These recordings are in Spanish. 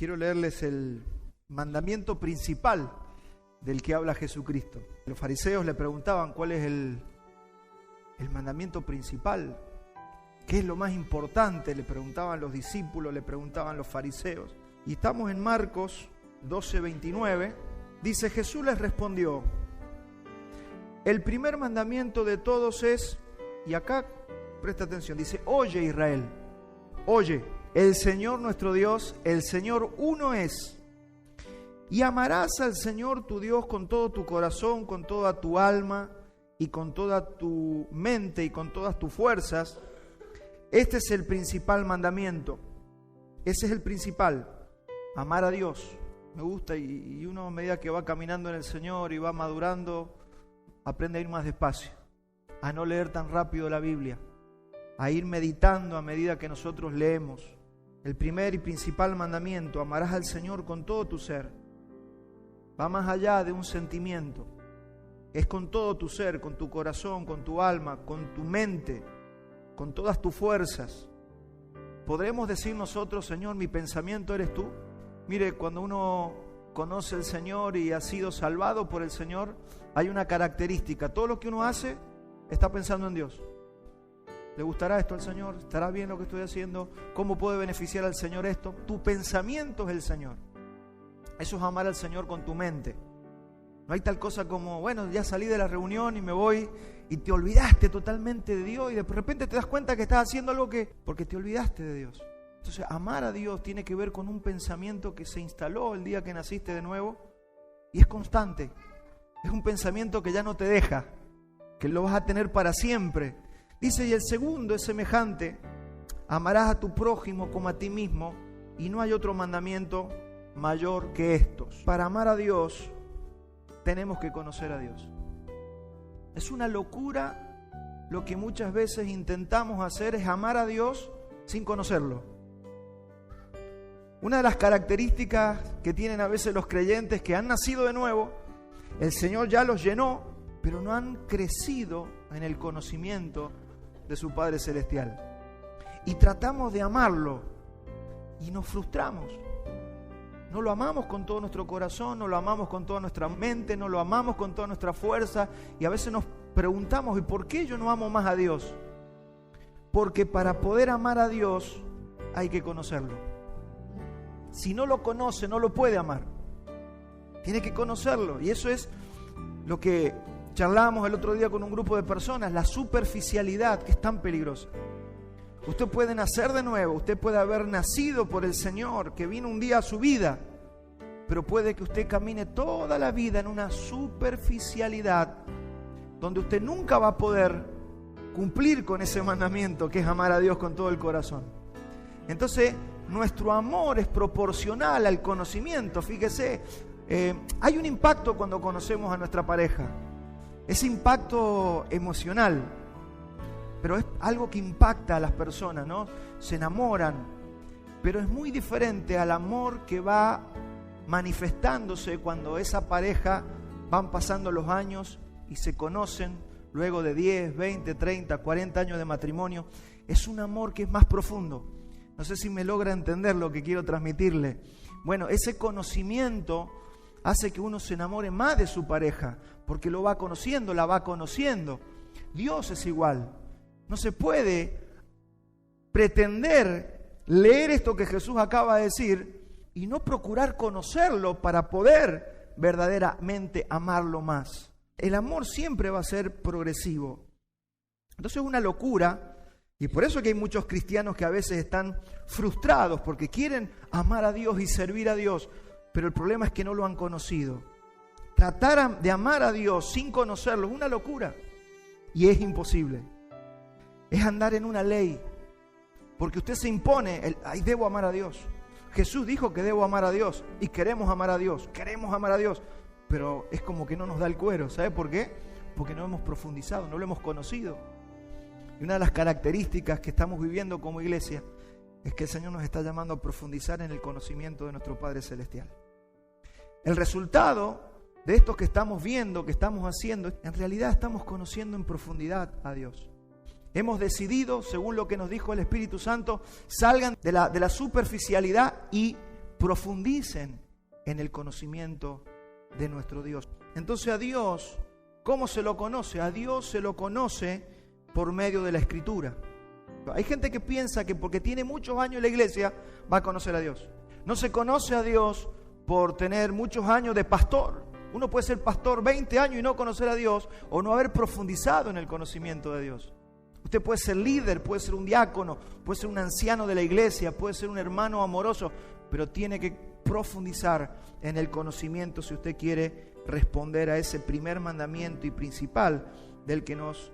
quiero leerles el mandamiento principal del que habla Jesucristo. Los fariseos le preguntaban cuál es el mandamiento principal, qué es lo más importante, le preguntaban los discípulos, le preguntaban los fariseos. Y estamos en Marcos 12:29, dice: Jesús les respondió: el primer mandamiento de todos es, y acá presta atención, dice: oye Israel, oye, el Señor nuestro Dios, el Señor uno es, y amarás al Señor tu Dios con todo tu corazón, con toda tu alma y con toda tu mente y con todas tus fuerzas. Este es el principal mandamiento, ese es el principal, amar a Dios. Me gusta, y uno a medida que va caminando en el Señor y va madurando, aprende a ir más despacio, a no leer tan rápido la Biblia, a ir meditando a medida que nosotros leemos. El primer y principal mandamiento: amarás al Señor con todo tu ser. Va más allá de un sentimiento, es con todo tu ser, con tu corazón, con tu alma, con tu mente, con todas tus fuerzas. ¿Podremos decir nosotros: Señor, mi pensamiento eres tú? Mire, cuando uno conoce al Señor y ha sido salvado por el Señor, hay una característica: todo lo que uno hace está pensando en Dios. ¿Le gustará esto al Señor? ¿Estará bien lo que estoy haciendo? ¿Cómo puede beneficiar al Señor esto? Tu pensamiento es el Señor. Eso es amar al Señor con tu mente. No hay tal cosa como, bueno, ya salí de la reunión y me voy, y te olvidaste totalmente de Dios, y de repente te das cuenta que estás haciendo algo porque te olvidaste de Dios. Entonces, amar a Dios tiene que ver con un pensamiento que se instaló el día que naciste de nuevo, y es constante. Es un pensamiento que ya no te deja, que lo vas a tener para siempre. Dice: y el segundo es semejante: amarás a tu prójimo como a ti mismo, y no hay otro mandamiento mayor que estos. Para amar a Dios tenemos que conocer a Dios. Es una locura lo que muchas veces intentamos hacer, es amar a Dios sin conocerlo. Una de las características que tienen a veces los creyentes que han nacido de nuevo, el Señor ya los llenó, pero no han crecido en el conocimiento de su Padre Celestial. Y tratamos de amarlo y nos frustramos. No lo amamos con todo nuestro corazón, no lo amamos con toda nuestra mente, no lo amamos con toda nuestra fuerza, y a veces nos preguntamos: ¿y por qué yo no amo más a Dios? Porque para poder amar a Dios hay que conocerlo. Si no lo conoce, no lo puede amar. Tiene que conocerlo, y eso es lo que charlábamos el otro día con un grupo de personas, la superficialidad, que es tan peligrosa. Usted puede nacer de nuevo, usted puede haber nacido por el Señor, que vino un día a su vida, pero puede que usted camine toda la vida en una superficialidad, donde usted nunca va a poder cumplir con ese mandamiento, que es amar a Dios con todo el corazón. Entonces, nuestro amor es proporcional al conocimiento. Fíjese, hay un impacto cuando conocemos a nuestra pareja. Ese impacto emocional, pero es algo que impacta a las personas, ¿no? Se enamoran, pero es muy diferente al amor que va manifestándose cuando esa pareja van pasando los años y se conocen luego de 10, 20, 30, 40 años de matrimonio. Es un amor que es más profundo. No sé si me logra entender lo que quiero transmitirle. Bueno, ese conocimiento hace que uno se enamore más de su pareja, porque lo va conociendo, la va conociendo. Dios es igual. No se puede pretender leer esto que Jesús acaba de decir y no procurar conocerlo para poder verdaderamente amarlo más. El amor siempre va a ser progresivo. Entonces es una locura, y por eso que hay muchos cristianos que a veces están frustrados porque quieren amar a Dios y servir a Dios, pero el problema es que no lo han conocido. Tratar de amar a Dios sin conocerlo es una locura, y es imposible. Es andar en una ley, porque usted se impone, ay, debo amar a Dios. Jesús dijo que debo amar a Dios, y queremos amar a Dios, pero es como que no nos da el cuero. ¿Sabe por qué? Porque no hemos profundizado, no lo hemos conocido. Y una de las características que estamos viviendo como iglesia es que el Señor nos está llamando a profundizar en el conocimiento de nuestro Padre Celestial. El resultado de esto que estamos viendo, que estamos haciendo, en realidad estamos conociendo en profundidad a Dios. Hemos decidido, según lo que nos dijo el Espíritu Santo, salgan de la superficialidad y profundicen en el conocimiento de nuestro Dios. Entonces a Dios, ¿cómo se lo conoce? A Dios se lo conoce por medio de la Escritura. Hay gente que piensa que porque tiene muchos años en la iglesia va a conocer a Dios. No se conoce a Dios por tener muchos años de pastor. Uno puede ser pastor 20 años y no conocer a Dios o no haber profundizado en el conocimiento de Dios. Usted puede ser líder, puede ser un diácono, puede ser un anciano de la iglesia, puede ser un hermano amoroso, pero tiene que profundizar en el conocimiento si usted quiere responder a ese primer mandamiento y principal del que nos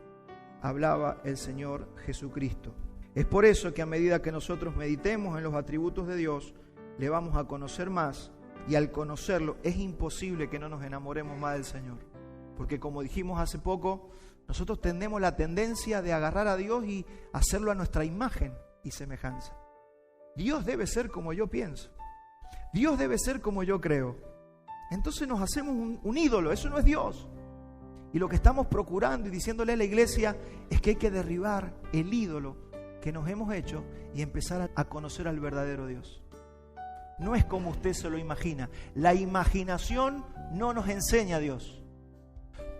hablaba el Señor Jesucristo. Es por eso que a medida que nosotros meditemos en los atributos de Dios, le vamos a conocer más, y al conocerlo es imposible que no nos enamoremos más del Señor. Porque como dijimos hace poco, nosotros tenemos la tendencia de agarrar a Dios y hacerlo a nuestra imagen y semejanza. Dios debe ser como yo pienso. Dios debe ser como yo creo. Entonces nos hacemos un ídolo, eso no es Dios. Y lo que estamos procurando y diciéndole a la iglesia es que hay que derribar el ídolo que nos hemos hecho y empezar a conocer al verdadero Dios. No es como usted se lo imagina. La imaginación no nos enseña a Dios.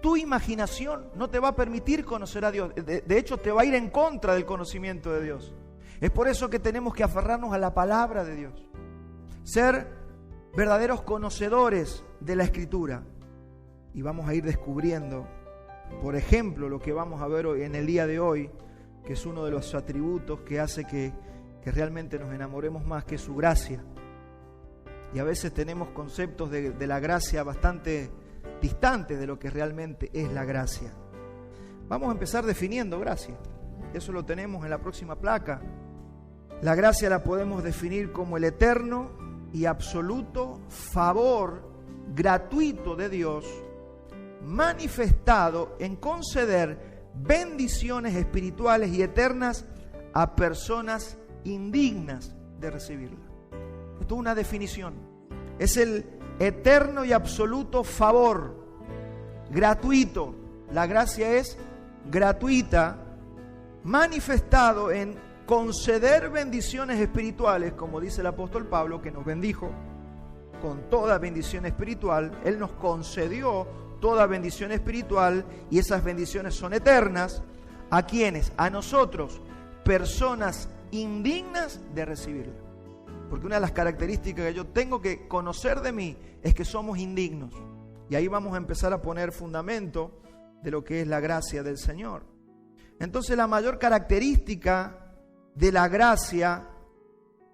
Tu imaginación no te va a permitir conocer a Dios. De hecho, te va a ir en contra del conocimiento de Dios. Es por eso que tenemos que aferrarnos a la palabra de Dios. Ser verdaderos conocedores de la Escritura. Y vamos a ir descubriendo, por ejemplo, lo que vamos a ver hoy, en el día de hoy, que es uno de los atributos que hace que realmente nos enamoremos más, que es su gracia. Y a veces tenemos conceptos de la gracia bastante distantes de lo que realmente es la gracia. Vamos a empezar definiendo gracia. Eso lo tenemos en la próxima placa. La gracia la podemos definir como el eterno y absoluto favor gratuito de Dios manifestado en conceder bendiciones espirituales y eternas a personas indignas de recibirla. Esto es una definición. Es el eterno y absoluto favor gratuito. La gracia es gratuita, manifestado en conceder bendiciones espirituales, como dice el apóstol Pablo, que nos bendijo con toda bendición espiritual. Él nos concedió toda bendición espiritual y esas bendiciones son eternas. ¿A quiénes? A nosotros, personas indignas de recibirla. Porque una de las características que yo tengo que conocer de mí es que somos indignos. Y ahí vamos a empezar a poner fundamento de lo que es la gracia del Señor. Entonces la mayor característica de la gracia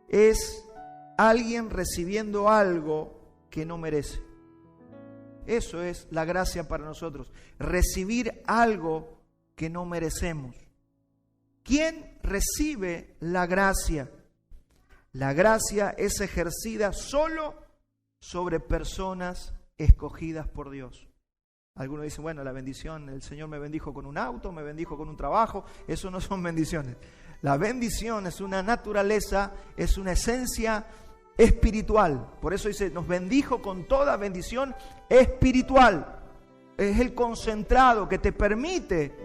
es alguien recibiendo algo que no merece. Eso es la gracia para nosotros, recibir algo que no merecemos. ¿Quién recibe la gracia? La gracia es ejercida solo sobre personas escogidas por Dios. Algunos dicen, bueno, la bendición, el Señor me bendijo con un auto, me bendijo con un trabajo. Eso no son bendiciones. La bendición es una naturaleza, es una esencia espiritual. Por eso dice, nos bendijo con toda bendición espiritual. Es el concentrado que te permite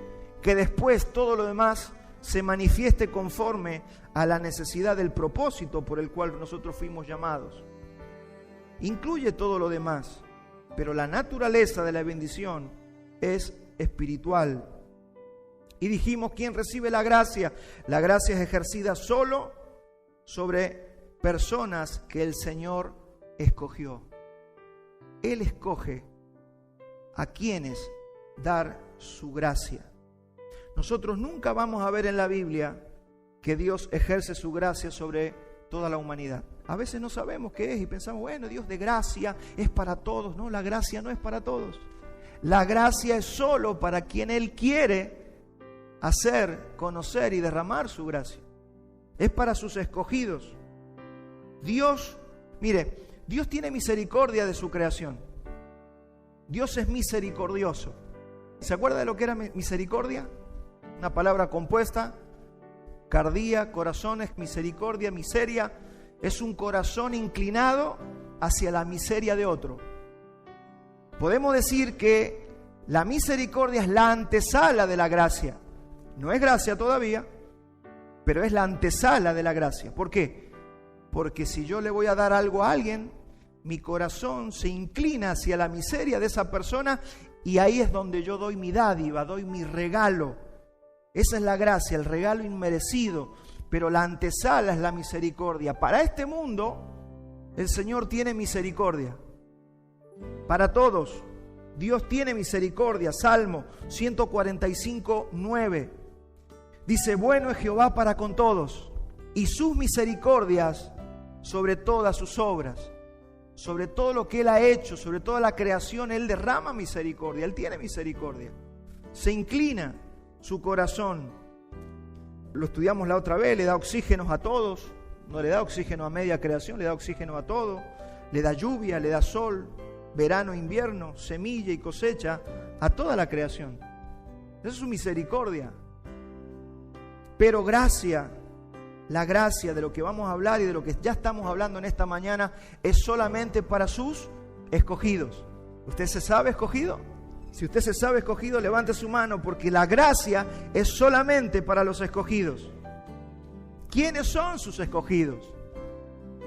que después todo lo demás se manifieste conforme a la necesidad del propósito por el cual nosotros fuimos llamados. Incluye todo lo demás, pero la naturaleza de la bendición es espiritual. Y dijimos, ¿quién recibe la gracia? La gracia es ejercida solo sobre personas que el Señor escogió. Él escoge a quienes dar su gracia. Nosotros nunca vamos a ver en la Biblia que Dios ejerce su gracia sobre toda la humanidad. A veces no sabemos qué es y pensamos, bueno, Dios de gracia es para todos. No, la gracia no es para todos. La gracia es solo para quien Él quiere hacer, conocer y derramar su gracia. Es para sus escogidos. Dios, mire, Dios tiene misericordia de su creación. Dios es misericordioso. ¿Se acuerda de lo que era misericordia? Una palabra compuesta, cardía, corazones, misericordia, miseria. Es un corazón inclinado hacia la miseria de otro. Podemos decir que la misericordia es la antesala de la gracia. No es gracia todavía, pero es la antesala de la gracia. ¿Por qué? porque si yo le voy a dar algo a alguien, mi corazón se inclina hacia la miseria de esa persona y ahí es donde yo doy mi dádiva, doy mi regalo. Esa es la gracia, el regalo inmerecido, pero la antesala es la misericordia. Para este mundo, el Señor tiene misericordia. Para todos, Dios tiene misericordia. Salmo 145, 9. Dice, bueno es Jehová para con todos, y sus misericordias sobre todas sus obras. Sobre todo lo que Él ha hecho, sobre toda la creación, Él derrama misericordia. Él tiene misericordia. Se inclina su corazón. Lo estudiamos la otra vez, le da oxígenos a todos. No le da oxígeno a media creación, le da oxígeno a todo. Le da lluvia, le da sol, verano, invierno, semilla y cosecha a toda la creación. Esa es su misericordia. Pero gracia, la gracia de lo que vamos a hablar y de lo que ya estamos hablando en esta mañana es solamente para sus escogidos. ¿Usted se sabe escogido? Si usted se sabe escogido, levante su mano, porque la gracia es solamente para los escogidos. ¿Quiénes son sus escogidos?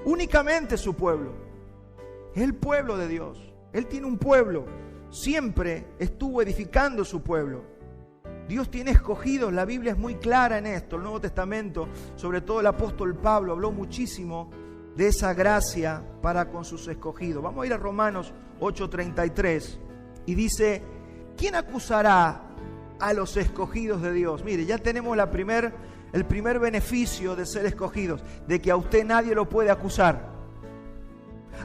Únicamente su pueblo. Es el pueblo de Dios. Él tiene un pueblo. Siempre estuvo edificando su pueblo. Dios tiene escogidos, la Biblia es muy clara en esto. El Nuevo Testamento, sobre todo el apóstol Pablo, habló muchísimo de esa gracia para con sus escogidos. Vamos a ir a Romanos 8:33 y dice, ¿quién acusará a los escogidos de Dios? Mire, ya tenemos el primer beneficio de ser escogidos, de que a usted nadie lo puede acusar.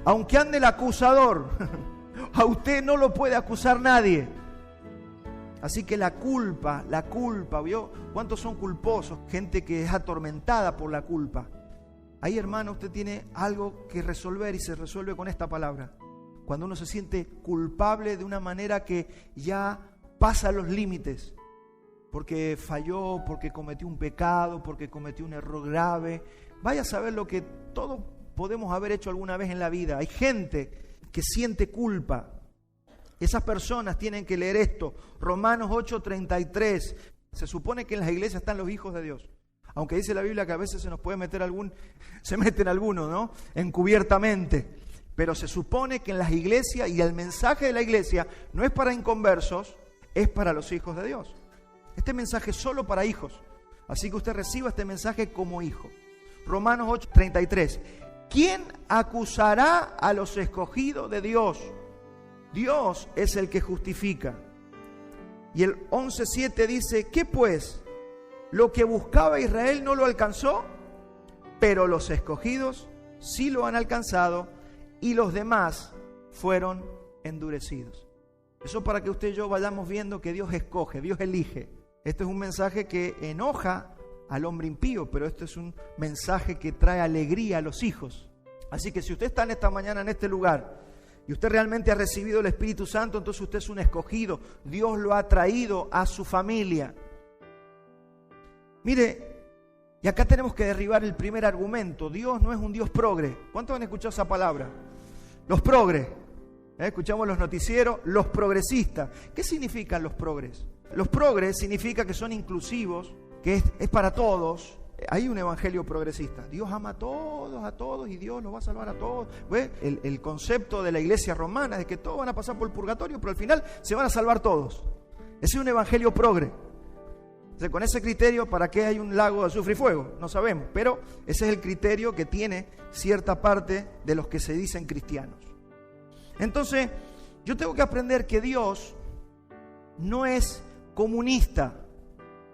Aunque ande el acusador, a usted no lo puede acusar nadie. Así que la culpa, ¿vio? ¿Cuántos son culposos? Gente que es atormentada por la culpa. Ahí, hermano, usted tiene algo que resolver y se resuelve con esta palabra. Cuando uno se siente culpable de una manera que ya pasa los límites, porque falló, porque cometió un pecado, porque cometió un error grave. Vaya a saber lo que todos podemos haber hecho alguna vez en la vida. Hay gente que siente culpa. Esas personas tienen que leer esto. Romanos 8:33. Se supone que en las iglesias están los hijos de Dios. Aunque dice la Biblia que a veces se nos puede meter se meten algunos, ¿no? Encubiertamente. Pero se supone que en las iglesias, y el mensaje de la iglesia no es para inconversos, es para los hijos de Dios. Este mensaje es solo para hijos. Así que usted reciba este mensaje como hijo. Romanos 8:33. ¿Quién acusará a los escogidos de Dios? Dios es el que justifica. Y el 11:7 dice, ¿qué pues? Lo que buscaba Israel no lo alcanzó, pero los escogidos sí lo han alcanzado y los demás fueron endurecidos. Eso para que usted y yo vayamos viendo que Dios escoge, Dios elige. Este es un mensaje que enoja al hombre impío, pero este es un mensaje que trae alegría a los hijos. Así que si usted está en esta mañana en este lugar y usted realmente ha recibido el Espíritu Santo, entonces usted es un escogido. Dios lo ha traído a su familia. Mire, y acá tenemos que derribar el primer argumento. Dios no es un Dios progre. ¿Cuántos han escuchado esa palabra? Los progres. Escuchamos los noticieros, los progresistas. ¿Qué significan los progres? Los progres significa que son inclusivos, que es para todos. Hay un evangelio progresista. Dios ama a todos y Dios los va a salvar a todos. ¿Ve? El concepto de la iglesia romana es de que todos van a pasar por el purgatorio, pero al final se van a salvar todos. Ese es un evangelio progre. O sea, con ese criterio, ¿para qué hay un lago de azufre y fuego? No sabemos, pero ese es el criterio que tiene cierta parte de los que se dicen cristianos. Entonces, yo tengo que aprender que Dios no es comunista.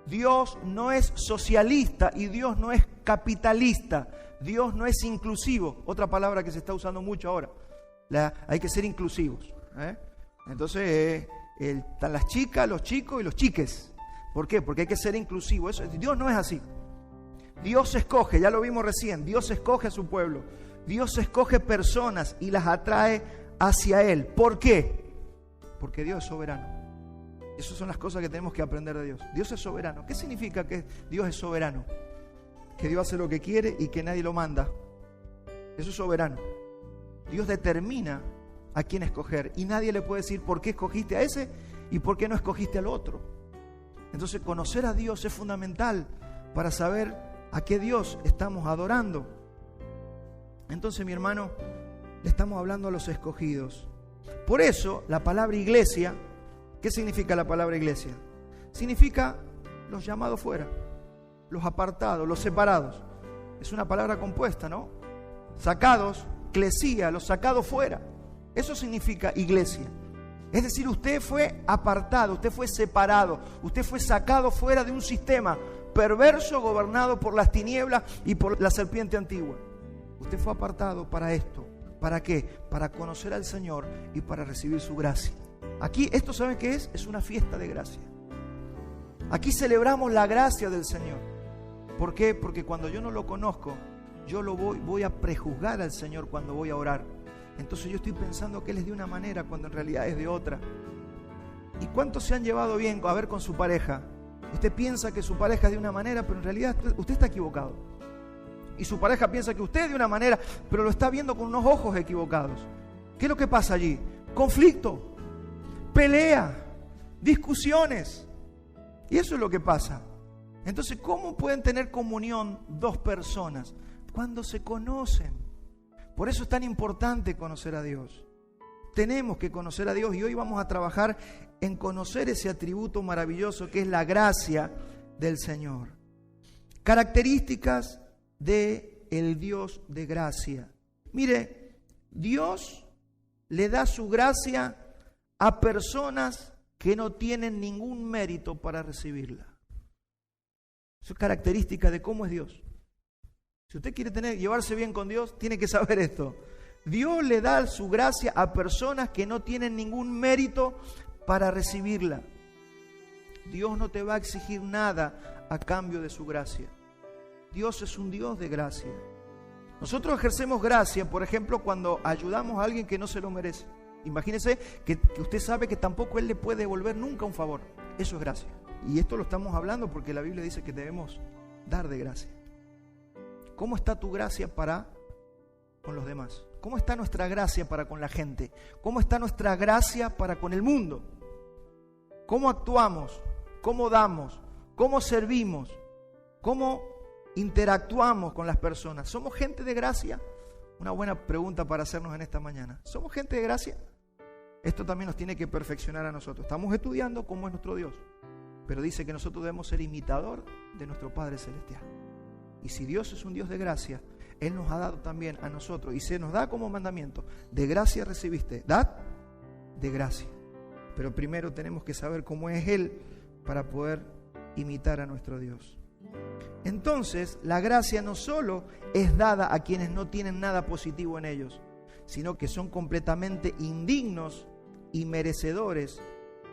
Dios no es socialista y Dios no es capitalista. Dios no es inclusivo. Otra palabra que se está usando mucho ahora. Hay que ser inclusivos. Entonces, están las chicas, los chicos y los chiques. ¿Por qué? Porque hay que ser inclusivo. Dios no es así. Dios escoge, ya lo vimos recién. Dios escoge a su pueblo. Dios escoge personas y las atrae hacia Él. ¿Por qué? Porque Dios es soberano. Esas son las cosas que tenemos que aprender de Dios. Dios es soberano. ¿Qué significa que Dios es soberano? Que Dios hace lo que quiere y que nadie lo manda. Eso es soberano. Dios determina a quién escoger y nadie le puede decir por qué escogiste a ese y por qué no escogiste al otro. Entonces, conocer a Dios es fundamental para saber a qué Dios estamos adorando. Entonces, mi hermano, le estamos hablando a los escogidos. Por eso, la palabra iglesia, ¿qué significa la palabra iglesia? Significa los llamados fuera, los apartados, los separados. Es una palabra compuesta, ¿no? Sacados, clesía, los sacados fuera. Eso significa iglesia. Es decir, usted fue apartado, usted fue separado, usted fue sacado fuera de un sistema perverso gobernado por las tinieblas y por la serpiente antigua. Usted fue apartado para esto. ¿Para qué? Para conocer al Señor y para recibir su gracia. Aquí, ¿esto saben qué es? Es una fiesta de gracia. Aquí celebramos la gracia del Señor. ¿Por qué? Porque cuando yo no lo conozco, yo lo voy a prejuzgar al Señor cuando voy a orar. Entonces yo estoy pensando que Él es de una manera cuando en realidad es de otra. ¿Y cuántos se han llevado bien a ver con su pareja? Usted piensa que su pareja es de una manera, pero en realidad usted está equivocado. Y su pareja piensa que usted es de una manera, pero lo está viendo con unos ojos equivocados. ¿Qué es lo que pasa allí? Conflicto, pelea, discusiones. Y eso es lo que pasa. Entonces, ¿cómo pueden tener comunión dos personas? Cuando se conocen. Por eso es tan importante conocer a Dios. Tenemos que conocer a Dios y hoy vamos a trabajar en conocer ese atributo maravilloso que es la gracia del Señor. Características del Dios de gracia. Mire, Dios le da su gracia a personas que no tienen ningún mérito para recibirla. Eso es característica de cómo es Dios. Si usted quiere llevarse bien con Dios, tiene que saber esto. Dios le da su gracia a personas que no tienen ningún mérito para recibirla. Dios no te va a exigir nada a cambio de su gracia. Dios es un Dios de gracia. Nosotros ejercemos gracia, por ejemplo, cuando ayudamos a alguien que no se lo merece. Imagínese que usted sabe que tampoco Él le puede devolver nunca un favor. Eso es gracia. Y esto lo estamos hablando porque la Biblia dice que debemos dar de gracia. ¿Cómo está tu gracia para con los demás? ¿Cómo está nuestra gracia para con la gente? ¿Cómo está nuestra gracia para con el mundo? ¿Cómo actuamos? ¿Cómo damos? ¿Cómo servimos? ¿Cómo interactuamos con las personas? ¿Somos gente de gracia? Una buena pregunta para hacernos en esta mañana. ¿Somos gente de gracia? Esto también nos tiene que perfeccionar a nosotros. Estamos estudiando cómo es nuestro Dios, pero dice que nosotros debemos ser imitador de nuestro Padre Celestial. Y si Dios es un Dios de gracia, Él nos ha dado también a nosotros, y se nos da como mandamiento: de gracia recibiste, dad de gracia. Pero primero tenemos que saber cómo es Él para poder imitar a nuestro Dios. Entonces, la gracia no solo es dada a quienes no tienen nada positivo en ellos, sino que son completamente indignos y merecedores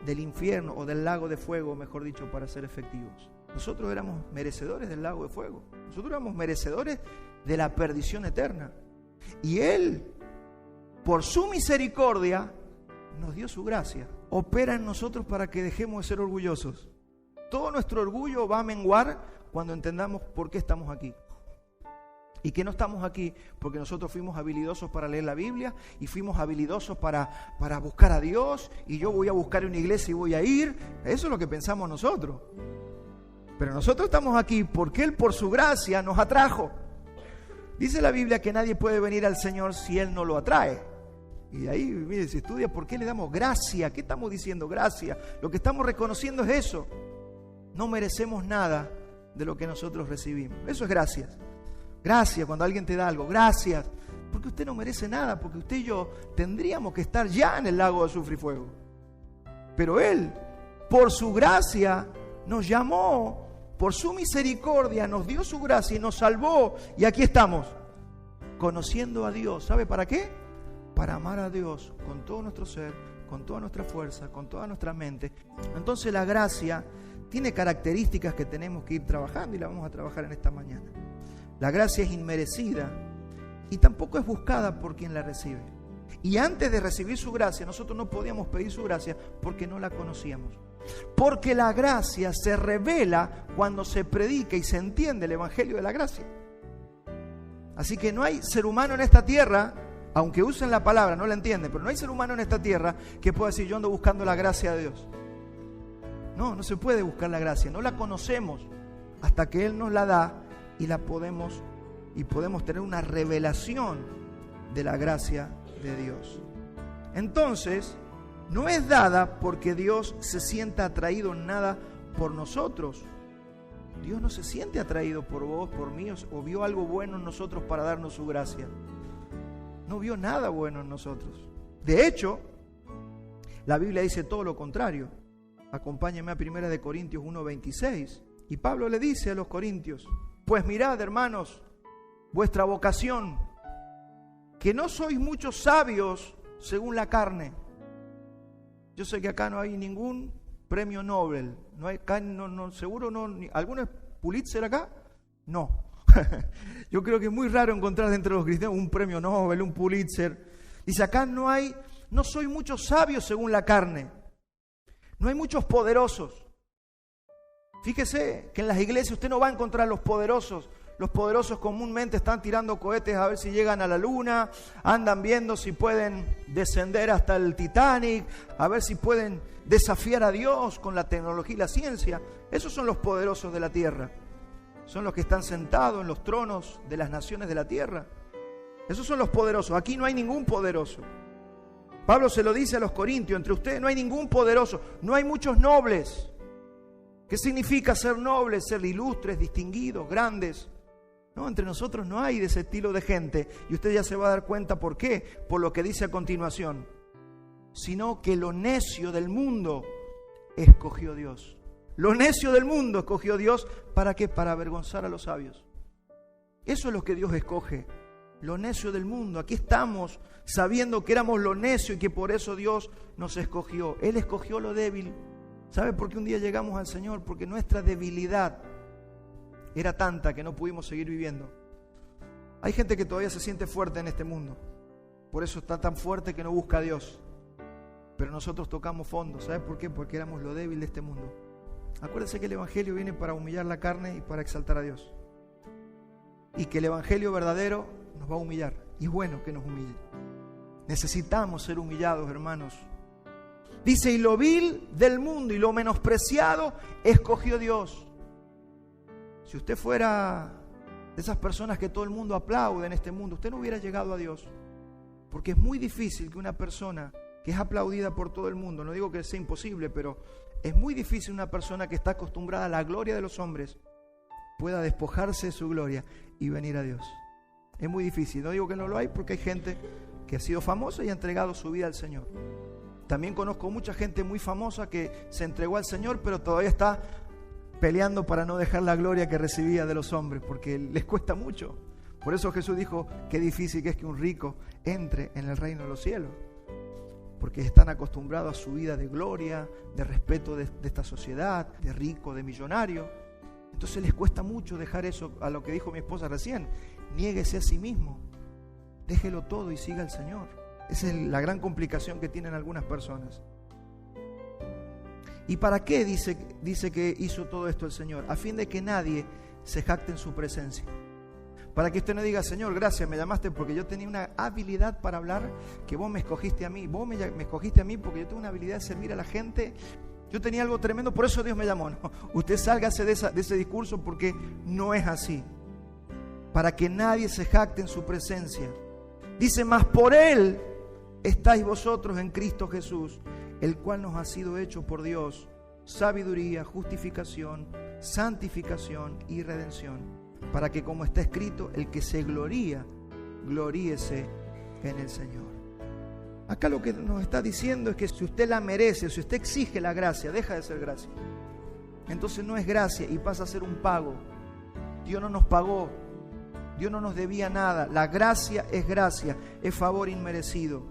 del infierno o del lago de fuego, mejor dicho, para ser efectivos. Nosotros éramos merecedores del lago de fuego. Nosotros éramos merecedores de la perdición eterna. Y Él, por su misericordia, nos dio su gracia. Opera en nosotros para que dejemos de ser orgullosos. Todo nuestro orgullo va a menguar cuando entendamos por qué estamos aquí. Y que no estamos aquí porque nosotros fuimos habilidosos para leer la Biblia y fuimos habilidosos para buscar a Dios, y yo voy a buscar una iglesia y voy a ir. Eso es lo que pensamos nosotros. Pero nosotros estamos aquí porque Él por su gracia nos atrajo. Dice la Biblia que nadie puede venir al Señor si Él no lo atrae. Y ahí, mire, se estudia por qué le damos gracia. ¿Qué estamos diciendo? Gracia. Lo que estamos reconociendo es eso. No merecemos nada de lo que nosotros recibimos. Eso es gracias. Gracias cuando alguien te da algo. Gracias. Porque usted no merece nada. Porque usted y yo tendríamos que estar ya en el lago de azufre y fuego. Pero Él, por su gracia, nos llamó. Por su misericordia nos dio su gracia y nos salvó. Y aquí estamos, conociendo a Dios. ¿Sabe para qué? Para amar a Dios con todo nuestro ser, con toda nuestra fuerza, con toda nuestra mente. Entonces la gracia tiene características que tenemos que ir trabajando, y la vamos a trabajar en esta mañana. La gracia es inmerecida y tampoco es buscada por quien la recibe. Y antes de recibir su gracia, nosotros no podíamos pedir su gracia porque no la conocíamos. Porque la gracia se revela cuando se predica y se entiende el evangelio de la gracia. Así que no hay ser humano en esta tierra, aunque usen la palabra, no la entienden, pero no hay ser humano en esta tierra que pueda decir: yo ando buscando la gracia de Dios. No se puede buscar la gracia, no la conocemos hasta que Él nos la da y la podemos y podemos tener una revelación de la gracia de Dios. Entonces, no es dada porque Dios se sienta atraído en nada por nosotros. Dios no se siente atraído por vos, por mí, o vio algo bueno en nosotros para darnos su gracia. No vio nada bueno en nosotros. De hecho, la Biblia dice todo lo contrario. Acompáñenme a 1 Corintios 1:26. Y Pablo le dice a los corintios: pues mirad, hermanos, vuestra vocación, que no sois muchos sabios según la carne. Yo sé que acá no hay ningún premio Nobel. No hay, seguro no. ¿Alguno es Pulitzer acá? No. Yo creo que es muy raro encontrar entre los cristianos un premio Nobel, un Pulitzer. Dice acá no soy muchos sabios según la carne. No hay muchos poderosos. Fíjese que en las iglesias usted no va a encontrar los poderosos. Los poderosos comúnmente están tirando cohetes a ver si llegan a la luna, andan viendo si pueden descender hasta el Titanic, a ver si pueden desafiar a Dios con la tecnología y la ciencia. Esos son los poderosos de la tierra. Son los que están sentados en los tronos de las naciones de la tierra. Esos son los poderosos. Aquí no hay ningún poderoso. Pablo se lo dice a los corintios: entre ustedes no hay ningún poderoso, no hay muchos nobles. ¿Qué significa ser nobles? Ser ilustres, distinguidos, grandes. No, entre nosotros no hay de ese estilo de gente. Y usted ya se va a dar cuenta por qué. Por lo que dice a continuación. Sino que lo necio del mundo escogió Dios. Lo necio del mundo escogió Dios. ¿Para qué? Para avergonzar a los sabios. Eso es lo que Dios escoge. Lo necio del mundo. Aquí estamos sabiendo que éramos lo necio y que por eso Dios nos escogió. Él escogió lo débil. ¿Sabe por qué un día llegamos al Señor? Porque nuestra debilidad era tanta que no pudimos seguir viviendo. Hay gente que todavía se siente fuerte en este mundo. Por eso está tan fuerte que no busca a Dios. Pero nosotros tocamos fondo. ¿Sabe por qué? Porque éramos lo débil de este mundo. Acuérdense que el Evangelio viene para humillar la carne y para exaltar a Dios. Y que el Evangelio verdadero nos va a humillar. Y es bueno que nos humille. Necesitamos ser humillados, hermanos. Dice: y lo vil del mundo y lo menospreciado escogió Dios. Si usted fuera de esas personas que todo el mundo aplaude en este mundo, usted no hubiera llegado a Dios. Porque es muy difícil que una persona que es aplaudida por todo el mundo, no digo que sea imposible, pero es muy difícil una persona que está acostumbrada a la gloria de los hombres pueda despojarse de su gloria y venir a Dios. Es muy difícil. No digo que no lo hay, porque hay gente que ha sido famosa y ha entregado su vida al Señor. También conozco mucha gente muy famosa que se entregó al Señor, pero todavía está peleando para no dejar la gloria que recibía de los hombres, porque les cuesta mucho. Por eso Jesús dijo: qué difícil que es que un rico entre en el reino de los cielos, porque están acostumbrados a su vida de gloria, de respeto de esta sociedad, de rico, de millonario. Entonces les cuesta mucho dejar eso. A lo que dijo mi esposa recién: niéguese a sí mismo, déjelo todo y siga al Señor. Esa es la gran complicación que tienen algunas personas. ¿Y para qué dice que hizo todo esto el Señor? A fin de que nadie se jacte en su presencia. Para que usted no diga: Señor, gracias, me llamaste porque yo tenía una habilidad para hablar, que vos me escogiste a mí. Vos me escogiste a mí porque yo tengo una habilidad de servir a la gente. Yo tenía algo tremendo, por eso Dios me llamó. No, usted sálgase de ese discurso, porque no es así. Para que nadie se jacte en su presencia. Dice: mas por Él estáis vosotros en Cristo Jesús, el cual nos ha sido hecho por Dios sabiduría, justificación, santificación y redención, para que, como está escrito, el que se gloría, gloríese en el Señor. Acá lo que nos está diciendo es que si usted la merece, si usted exige la gracia, deja de ser gracia. Entonces no es gracia y pasa a ser un pago. Dios no nos pagó, Dios no nos debía nada. La gracia, es favor inmerecido.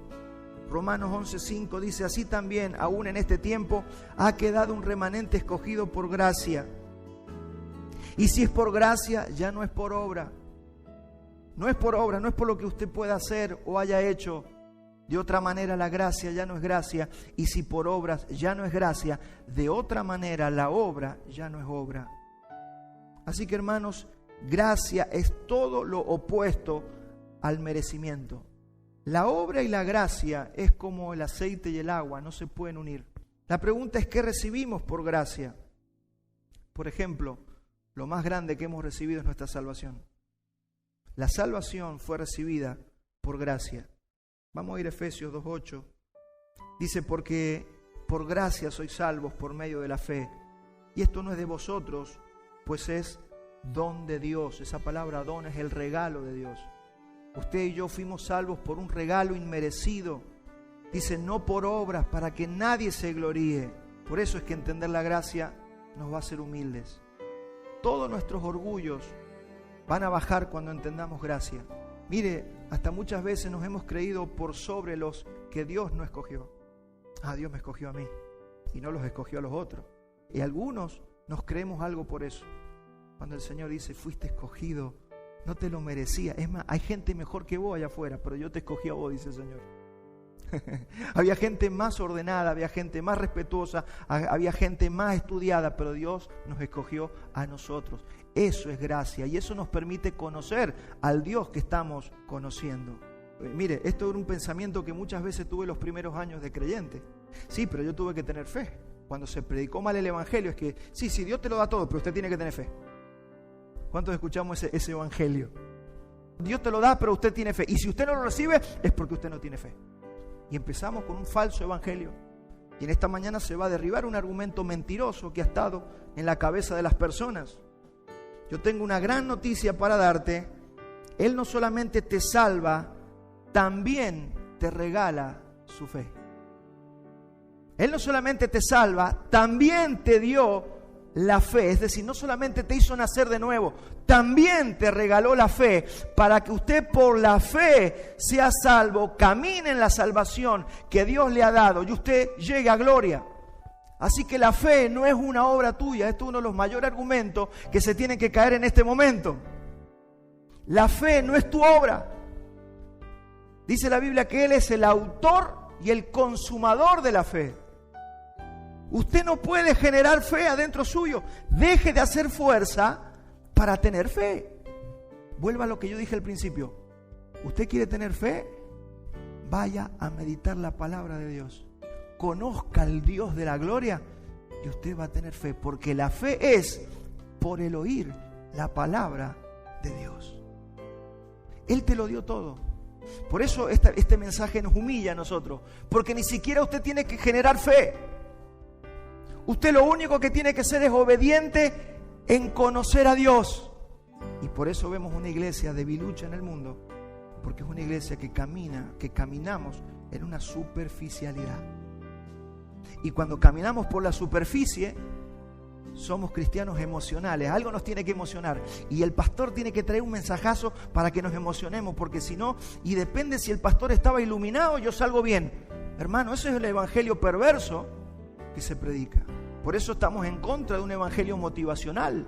Romanos 11:5 dice: así también, aún en este tiempo, ha quedado un remanente escogido por gracia. Y si es por gracia, ya no es por obra. No es por obra, no es por lo que usted pueda hacer o haya hecho. De otra manera, la gracia ya no es gracia. Y si por obras ya no es gracia, de otra manera la obra ya no es obra. Así que, hermanos, gracia es todo lo opuesto al merecimiento. La obra y la gracia es como el aceite y el agua, no se pueden unir. La pregunta es: ¿qué recibimos por gracia? Por ejemplo, lo más grande que hemos recibido es nuestra salvación. La salvación fue recibida por gracia. Vamos a ir a Efesios 2:8. Dice, porque por gracia sois salvos por medio de la fe. Y esto no es de vosotros, pues es don de Dios. Esa palabra don es el regalo de Dios. Usted y yo fuimos salvos por un regalo inmerecido. Dice, no por obras, para que nadie se gloríe. Por eso es que entender la gracia nos va a hacer humildes. Todos nuestros orgullos van a bajar cuando entendamos gracia. Mire, hasta muchas veces nos hemos creído por sobre los que Dios no escogió. Dios me escogió a mí y no los escogió a los otros. Y algunos nos creemos algo por eso. Cuando el Señor dice, fuiste escogido, no te lo merecía. Es más, hay gente mejor que vos allá afuera, pero yo te escogí a vos, dice el Señor. Había gente más ordenada, había gente más respetuosa, había gente más estudiada, pero Dios nos escogió a nosotros. Eso es gracia y eso nos permite conocer al Dios que estamos conociendo. Mire, esto era un pensamiento que muchas veces tuve los primeros años de creyente. Sí, pero yo tuve que tener fe. Cuando se predicó mal el evangelio es que, sí, Dios te lo da todo, pero usted tiene que tener fe. ¿Cuántos escuchamos ese evangelio? Dios te lo da, pero usted tiene fe. Y si usted no lo recibe, es porque usted no tiene fe. Y empezamos con un falso evangelio. Y en esta mañana se va a derribar un argumento mentiroso que ha estado en la cabeza de las personas. Yo tengo una gran noticia para darte. Él no solamente te salva, también te regala su fe. Él no solamente te salva, también te dio la fe. Es decir, no solamente te hizo nacer de nuevo, también te regaló la fe para que usted por la fe sea salvo, camine en la salvación que Dios le ha dado y usted llegue a gloria. Así que la fe no es una obra tuya. Esto es uno de los mayores argumentos que se tienen que caer en este momento. La fe no es tu obra. Dice la Biblia que Él es el autor y el consumador de la fe. Usted no puede generar fe adentro suyo. Deje de hacer fuerza para tener fe. Vuelva a lo que yo dije al principio. ¿Usted quiere tener fe? Vaya a meditar la palabra de Dios. Conozca al Dios de la gloria y usted va a tener fe. Porque la fe es por el oír la palabra de Dios. Él te lo dio todo. Por eso este mensaje nos humilla a nosotros. Porque ni siquiera usted tiene que generar fe. Usted lo único que tiene que ser es obediente en conocer a Dios. Y por eso vemos una iglesia debilucha en el mundo. Porque es una iglesia que caminamos en una superficialidad. Y cuando caminamos por la superficie, somos cristianos emocionales. Algo nos tiene que emocionar. Y el pastor tiene que traer un mensajazo para que nos emocionemos. Porque si no, y depende si el pastor estaba iluminado, yo salgo bien. Hermano, ese es el evangelio perverso que se predica. Por eso estamos en contra de un evangelio motivacional.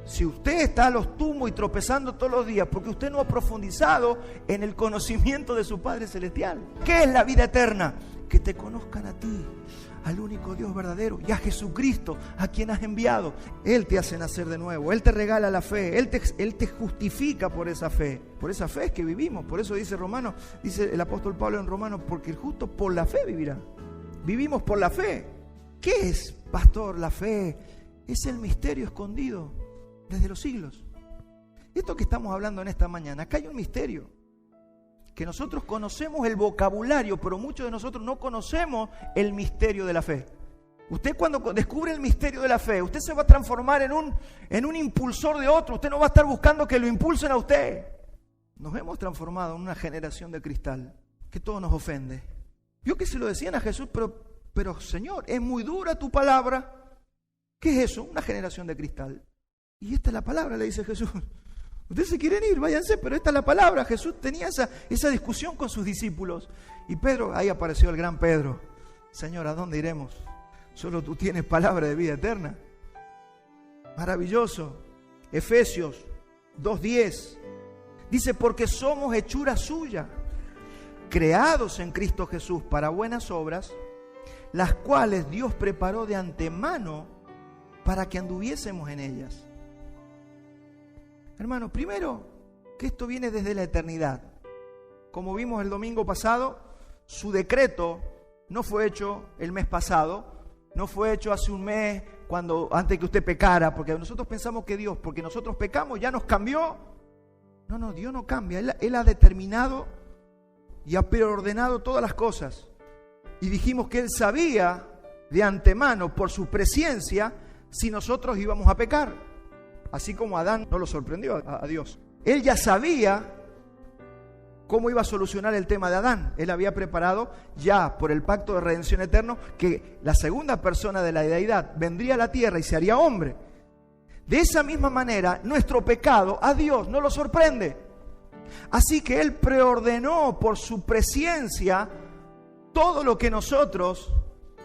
Si usted está a los tumbos y tropezando todos los días porque usted no ha profundizado en el conocimiento de su Padre Celestial. ¿Qué es la vida eterna? Que te conozcan a ti, al único Dios verdadero y a Jesucristo, a quien has enviado. Él te hace nacer de nuevo, Él te regala la fe, Él te justifica por esa fe. Por esa fe es que vivimos. Por eso dice el apóstol Pablo en Romanos, porque el justo por la fe vivirá. Vivimos por la fe. ¿Qué es, pastor, la fe? Es el misterio escondido desde los siglos. Esto que estamos hablando en esta mañana, acá hay un misterio. Que nosotros conocemos el vocabulario, pero muchos de nosotros no conocemos el misterio de la fe. Usted cuando descubre el misterio de la fe, usted se va a transformar en un impulsor de otro. Usted no va a estar buscando que lo impulsen a usted. Nos hemos transformado en una generación de cristal que todo nos ofende. Vio que se lo decían a Jesús, pero Señor, es muy dura tu palabra. ¿Qué es eso? Una generación de cristal. Y esta es la palabra, le dice Jesús. Ustedes se quieren ir, váyanse, pero esta es la palabra. Jesús tenía esa discusión con sus discípulos. Y Pedro, ahí apareció el gran Pedro. Señor, ¿a dónde iremos? Solo tú tienes palabra de vida eterna. Maravilloso. Efesios 2:10. Dice, porque somos hechura suya, creados en Cristo Jesús para buenas obras, las cuales Dios preparó de antemano para que anduviésemos en ellas. Hermano, primero, que esto viene desde la eternidad. Como vimos el domingo pasado, su decreto no fue hecho el mes pasado, no fue hecho hace un mes, antes que usted pecara, porque nosotros pensamos que Dios, porque nosotros pecamos, ya nos cambió. No, Dios no cambia. Él ha determinado y ha preordenado todas las cosas. Y dijimos que Él sabía de antemano, por su presciencia, si nosotros íbamos a pecar. Así como Adán no lo sorprendió a Dios. Él ya sabía cómo iba a solucionar el tema de Adán. Él había preparado ya por el pacto de redención eterno que la segunda persona de la deidad vendría a la tierra y se haría hombre. De esa misma manera, nuestro pecado a Dios no lo sorprende. Así que Él preordenó por su presciencia todo lo que nosotros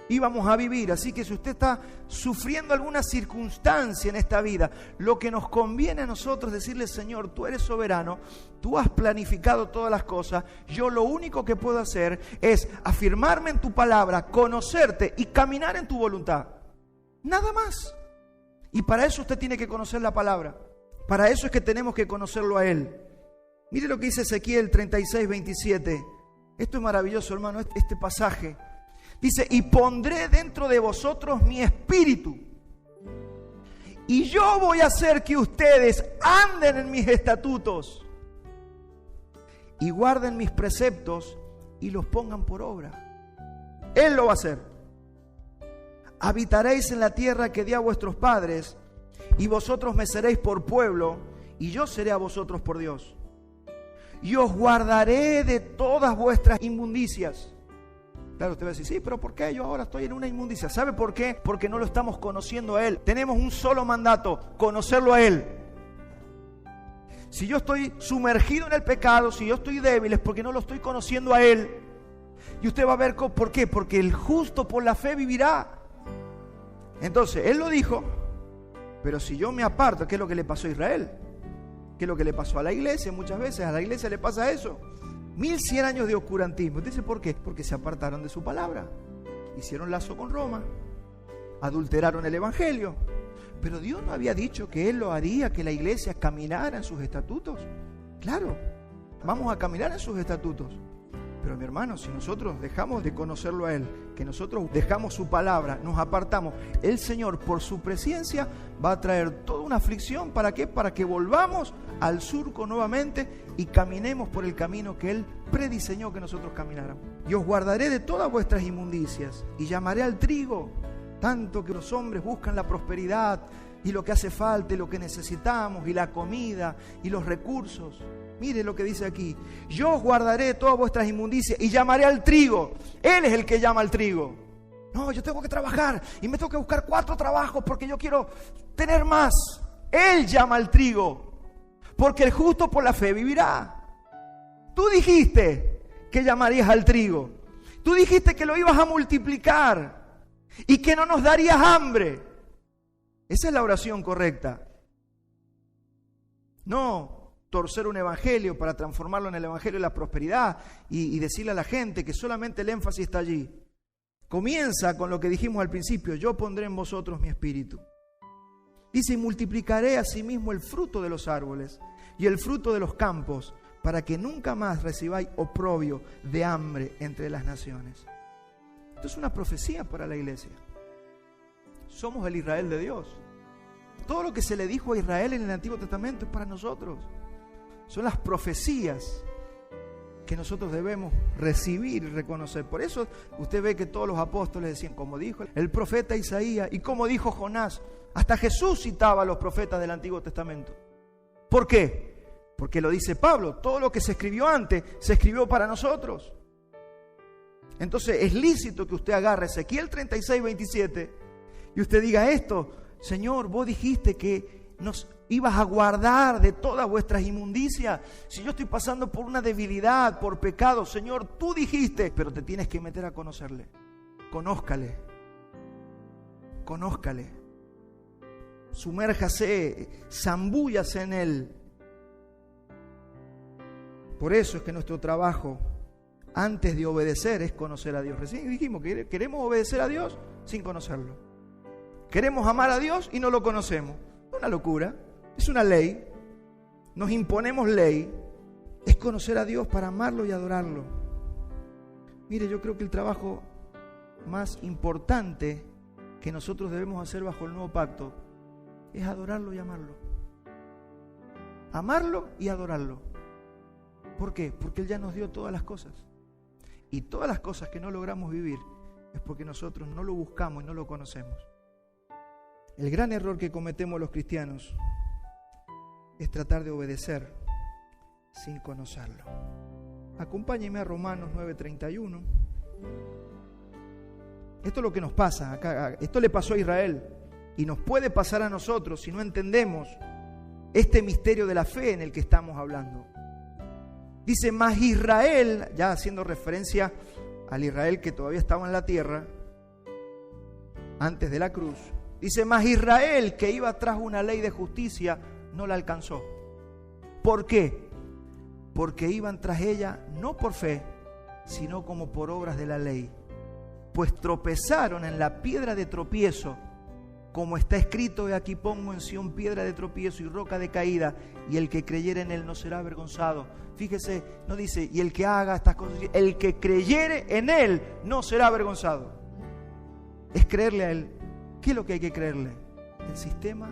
íbamos a vivir. Así que si usted está sufriendo alguna circunstancia en esta vida, lo que nos conviene a nosotros es decirle: Señor, tú eres soberano, tú has planificado todas las cosas, yo lo único que puedo hacer es afirmarme en tu palabra, conocerte y caminar en tu voluntad. Nada más. Y para eso usted tiene que conocer la palabra. Para eso es que tenemos que conocerlo a Él. Mire lo que dice Ezequiel 36:27. Esto es maravilloso, hermano, este pasaje. Dice: y pondré dentro de vosotros mi espíritu, y yo voy a hacer que ustedes anden en mis estatutos y guarden mis preceptos y los pongan por obra. Él lo va a hacer. Habitaréis en la tierra que di a vuestros padres, y vosotros me seréis por pueblo, y yo seré a vosotros por Dios. Y os guardaré de todas vuestras inmundicias. Claro, usted va a decir: sí, pero ¿por qué yo ahora estoy en una inmundicia? ¿Sabe por qué? Porque no lo estamos conociendo a Él. Tenemos un solo mandato: conocerlo a Él. Si yo estoy sumergido en el pecado, si yo estoy débil, es porque no lo estoy conociendo a Él. Y usted va a ver por qué. Porque el justo por la fe vivirá. Entonces, Él lo dijo, pero si yo me aparto, ¿qué es lo que le pasó a Israel? ¿Qué es lo que le pasó a la iglesia? Muchas veces a la iglesia le pasa eso. 1100 años de oscurantismo. ¿Usted dice por qué? Porque se apartaron de su palabra. Hicieron lazo con Roma. Adulteraron el evangelio. Pero Dios no había dicho que Él lo haría, que la iglesia caminara en sus estatutos. Claro, vamos a caminar en sus estatutos. Pero mi hermano, si nosotros dejamos de conocerlo a Él, que nosotros dejamos su palabra, nos apartamos, el Señor por su presencia va a traer toda una aflicción. ¿Para qué? Para que volvamos al surco nuevamente y caminemos por el camino que Él prediseñó que nosotros camináramos. Y os guardaré de todas vuestras inmundicias y llamaré al trigo, tanto que los hombres buscan la prosperidad y lo que hace falta y lo que necesitamos y la comida y los recursos. Mire lo que dice aquí: yo os guardaré todas vuestras inmundicias y llamaré al trigo. Él es el que llama al trigo. No, yo tengo que trabajar y me tengo que buscar 4 trabajos porque yo quiero tener más. Él llama al trigo, porque el justo por la fe vivirá. Tú dijiste que llamarías al trigo. Tú dijiste que lo ibas a multiplicar y que no nos darías hambre. Esa es la oración correcta. No torcer un evangelio para transformarlo en el evangelio de la prosperidad y decirle a la gente que solamente el énfasis está allí. Comienza con lo que dijimos al principio: yo pondré en vosotros mi espíritu. Dice: y multiplicaré asimismo el fruto de los árboles y el fruto de los campos, para que nunca más recibáis oprobio de hambre entre las naciones. Esto es una profecía para la iglesia. Somos el Israel de Dios. Todo lo que se le dijo a Israel en el Antiguo Testamento es para nosotros. Son las profecías que nosotros debemos recibir y reconocer. Por eso usted ve que todos los apóstoles decían, como dijo el profeta Isaías y como dijo Jonás. Hasta Jesús citaba a los profetas del Antiguo Testamento. ¿Por qué? Porque lo dice Pablo, todo lo que se escribió antes se escribió para nosotros. Entonces es lícito que usted agarre Ezequiel 36:27 y usted diga esto: Señor, vos dijiste que nos ibas a guardar de todas vuestras inmundicias. Si yo estoy pasando por una debilidad, por pecado, Señor, tú dijiste, pero te tienes que meter a conocerle. Conózcale. Conózcale. Sumérjase, zambúllase en Él. Por eso es que nuestro trabajo, antes de obedecer, es conocer a Dios. Recién dijimos que queremos obedecer a Dios sin conocerlo. Queremos amar a Dios y no lo conocemos. Es una locura, es una ley. Nos imponemos ley. Es conocer a Dios para amarlo y adorarlo. Mire, yo creo que el trabajo más importante que nosotros debemos hacer bajo el nuevo pacto es adorarlo y amarlo. Amarlo y adorarlo. ¿Por qué? Porque Él ya nos dio todas las cosas. Y todas las cosas que no logramos vivir es porque nosotros no lo buscamos y no lo conocemos. El gran error que cometemos los cristianos es tratar de obedecer sin conocerlo. Acompáñenme a Romanos 9:31. Esto es lo que nos pasa acá. Esto le pasó a Israel y nos puede pasar a nosotros si no entendemos este misterio de la fe en el que estamos hablando. Dice, mas Israel, ya haciendo referencia al Israel que todavía estaba en la tierra antes de la cruz, dice, mas Israel, que iba tras una ley de justicia, no la alcanzó. ¿Por qué? Porque iban tras ella no por fe, sino como por obras de la ley. Pues tropezaron en la piedra de tropiezo, como está escrito, he aquí pongo en Sión piedra de tropiezo y roca de caída, y el que creyere en él no será avergonzado. Fíjese, no dice, y el que haga estas cosas, el que creyere en él no será avergonzado. Es creerle a él. ¿Qué es lo que hay que creerle? El sistema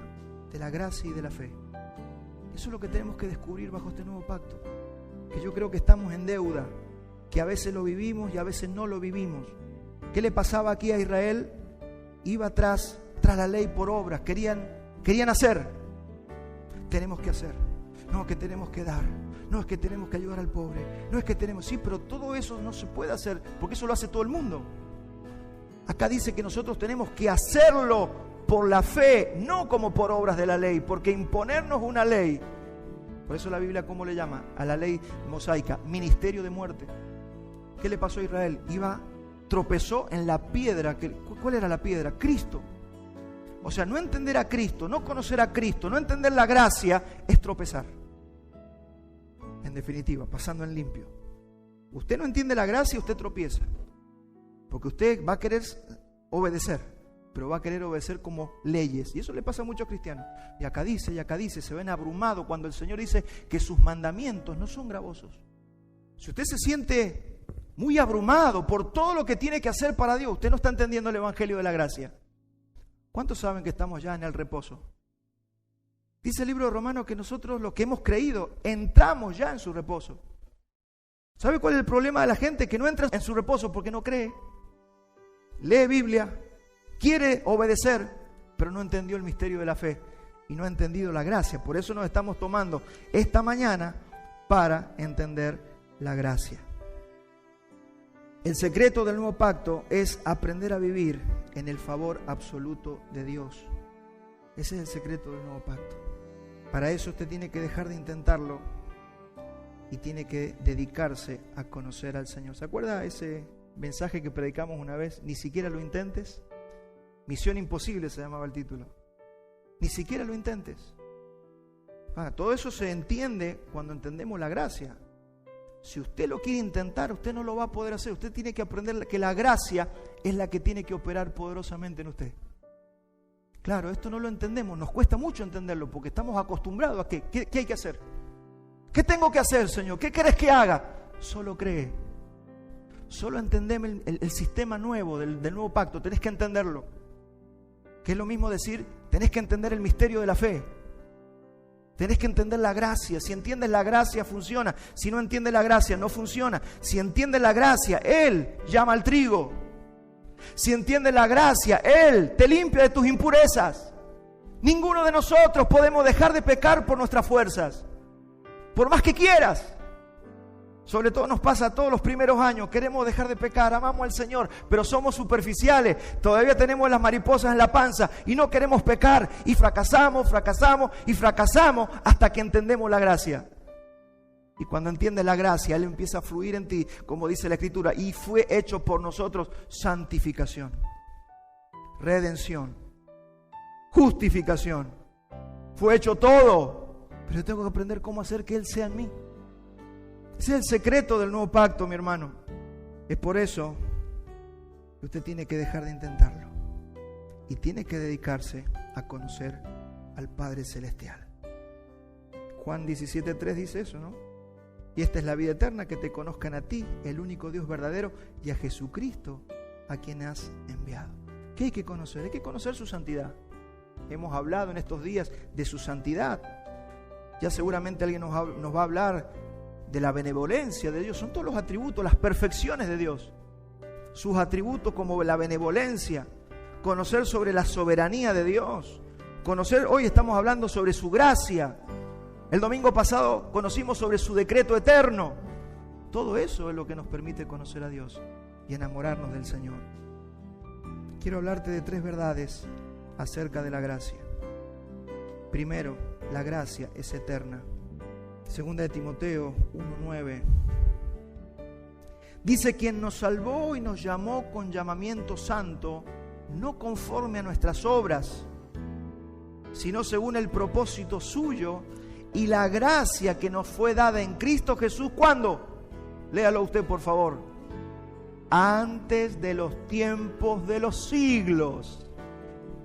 de la gracia y de la fe. Eso es lo que tenemos que descubrir bajo este nuevo pacto. Que yo creo que estamos en deuda, que a veces lo vivimos y a veces no lo vivimos. ¿Qué le pasaba aquí a Israel? Iba tras la ley por obras, querían hacer. Tenemos que hacer. No, que tenemos que dar. No, es que tenemos que ayudar al pobre. No, es que tenemos... Sí, pero todo eso no se puede hacer, porque eso lo hace todo el mundo. Acá dice que nosotros tenemos que hacerlo por la fe, no como por obras de la ley, porque imponernos una ley, por eso la Biblia, ¿cómo le llama? A la ley mosaica, ministerio de muerte. ¿Qué le pasó a Israel? Tropezó en la piedra. ¿Cuál era la piedra? Cristo. O sea, no entender a Cristo, no conocer a Cristo, no entender la gracia, es tropezar. En definitiva, pasando en limpio. Usted no entiende la gracia, usted tropieza. Porque usted va a querer obedecer, pero va a querer obedecer como leyes. Y eso le pasa a muchos cristianos. Y acá dice, se ven abrumados cuando el Señor dice que sus mandamientos no son gravosos. Si usted se siente muy abrumado por todo lo que tiene que hacer para Dios, usted no está entendiendo el Evangelio de la gracia. ¿Cuántos saben que estamos ya en el reposo? Dice el libro de Romanos que nosotros, los que hemos creído, entramos ya en su reposo. ¿Sabe cuál es el problema de la gente? Que no entra en su reposo porque no cree. Lee Biblia, quiere obedecer, pero no entendió el misterio de la fe y no ha entendido la gracia. Por eso nos estamos tomando esta mañana para entender la gracia. El secreto del nuevo pacto es aprender a vivir en el favor absoluto de Dios. Ese es el secreto del nuevo pacto. Para eso usted tiene que dejar de intentarlo y tiene que dedicarse a conocer al Señor. ¿Se acuerda ese mensaje que predicamos una vez? Ni siquiera lo intentes. Misión imposible se llamaba el título. Ni siquiera lo intentes. Todo eso se entiende cuando entendemos la gracia. Si usted lo quiere intentar, usted no lo va a poder hacer. Usted tiene que aprender que la gracia es la que tiene que operar poderosamente en usted. Claro, esto no lo entendemos, nos cuesta mucho entenderlo porque estamos acostumbrados a ¿qué hay que hacer? ¿Qué tengo que hacer, Señor? ¿Qué querés que haga? Solo cree. Solo entendemos el sistema nuevo del nuevo pacto, tenés que entenderlo. Que es lo mismo decir, tenés que entender el misterio de la fe. Tenés que entender la gracia. Si entiendes la gracia, funciona. Si no entiendes la gracia, no funciona. Si entiendes la gracia, Él llama al trigo. Si entiendes la gracia, Él te limpia de tus impurezas. Ninguno de nosotros podemos dejar de pecar por nuestras fuerzas. Por más que quieras. Sobre todo nos pasa todos los primeros años. Queremos dejar de pecar, amamos al Señor, pero somos superficiales. Todavía tenemos las mariposas en la panza y no queremos pecar. Y fracasamos hasta que entendemos la gracia. Y cuando entiendes la gracia, Él empieza a fluir en ti, como dice la Escritura. Y fue hecho por nosotros santificación, redención, justificación. Fue hecho todo. Pero yo tengo que aprender cómo hacer que Él sea en mí. Ese es el secreto del nuevo pacto, mi hermano. Es por eso que usted tiene que dejar de intentarlo y tiene que dedicarse a conocer al Padre Celestial. Juan 17:3 dice eso, ¿no? Y esta es la vida eterna, que te conozcan a ti, el único Dios verdadero, y a Jesucristo, a quien has enviado. ¿Qué hay que conocer? Hay que conocer su santidad. Hemos hablado en estos días de su santidad. Ya seguramente alguien nos va a hablar de la benevolencia de Dios. Son todos los atributos, las perfecciones de Dios. Sus atributos como la benevolencia, conocer sobre la soberanía de Dios, conocer, hoy estamos hablando sobre su gracia. El domingo pasado conocimos sobre su decreto eterno. Todo eso es lo que nos permite conocer a Dios y enamorarnos del Señor. Quiero hablarte de 3 verdades acerca de la gracia. Primero, la gracia es eterna. Segunda de Timoteo 1:9. Dice: quien nos salvó y nos llamó con llamamiento santo, no conforme a nuestras obras, sino según el propósito suyo y la gracia que nos fue dada en Cristo Jesús. ¿Cuándo? Léalo usted, por favor. Antes de los tiempos de los siglos.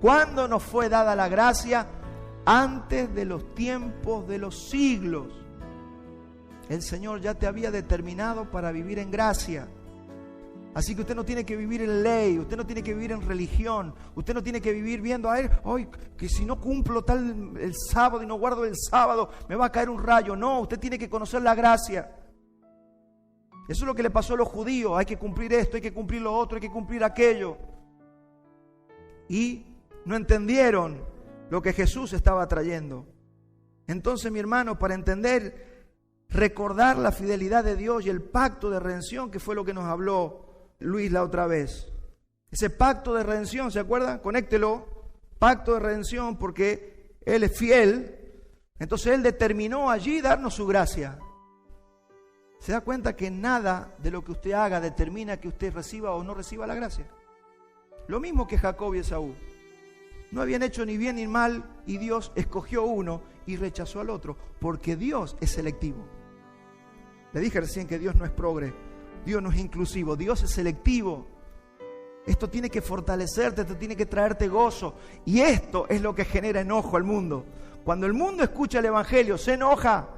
¿Cuándo nos fue dada la gracia? Antes de los tiempos de los siglos. El Señor ya te había determinado para vivir en gracia. Así que usted no tiene que vivir en ley, usted no tiene que vivir en religión, usted no tiene que vivir viendo a él, ay, que si no cumplo tal el sábado y no guardo el sábado, me va a caer un rayo. No, usted tiene que conocer la gracia. Eso es lo que le pasó a los judíos. Hay que cumplir esto, hay que cumplir lo otro, hay que cumplir aquello. Y no entendieron lo que Jesús estaba trayendo. Entonces, mi hermano, para entender, recordar la fidelidad de Dios y el pacto de redención, que fue lo que nos habló Luis la otra vez. Ese pacto de redención, ¿se acuerdan? Conéctelo. Pacto de redención, porque Él es fiel. Entonces Él determinó allí darnos su gracia. ¿Se da cuenta que nada de lo que usted haga determina que usted reciba o no reciba la gracia? Lo mismo que Jacob y Esaú. No habían hecho ni bien ni mal y Dios escogió uno y rechazó al otro, porque Dios es selectivo. Le dije recién que Dios no es progre, Dios no es inclusivo, Dios es selectivo. Esto tiene que fortalecerte, esto tiene que traerte gozo. Y esto es lo que genera enojo al mundo. Cuando el mundo escucha el Evangelio, se enoja.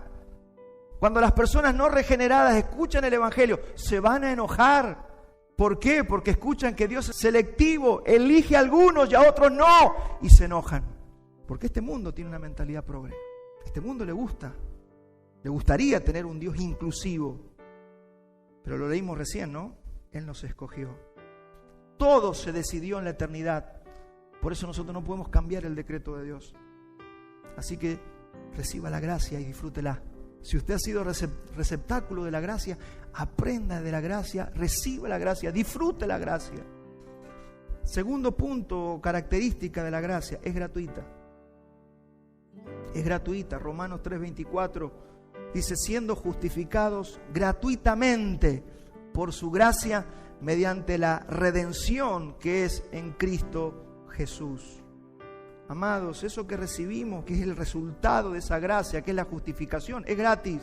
Cuando las personas no regeneradas escuchan el Evangelio, se van a enojar. ¿Por qué? Porque escuchan que Dios es selectivo, elige a algunos y a otros no, y se enojan. Porque este mundo tiene una mentalidad progre. Este mundo le gustaría tener un Dios inclusivo. Pero lo leímos recién, ¿no? Él nos escogió. Todo se decidió en la eternidad. Por eso nosotros no podemos cambiar el decreto de Dios. Así que reciba la gracia y disfrútela. Si usted ha sido receptáculo de la gracia, aprenda de la gracia, reciba la gracia, disfrute la gracia. Segundo punto, característica de la gracia, es gratuita. Es gratuita. Romanos 3:24 dice: siendo justificados gratuitamente por su gracia mediante la redención que es en Cristo Jesús. Amados, eso que recibimos, que es el resultado de esa gracia, que es la justificación, es gratis.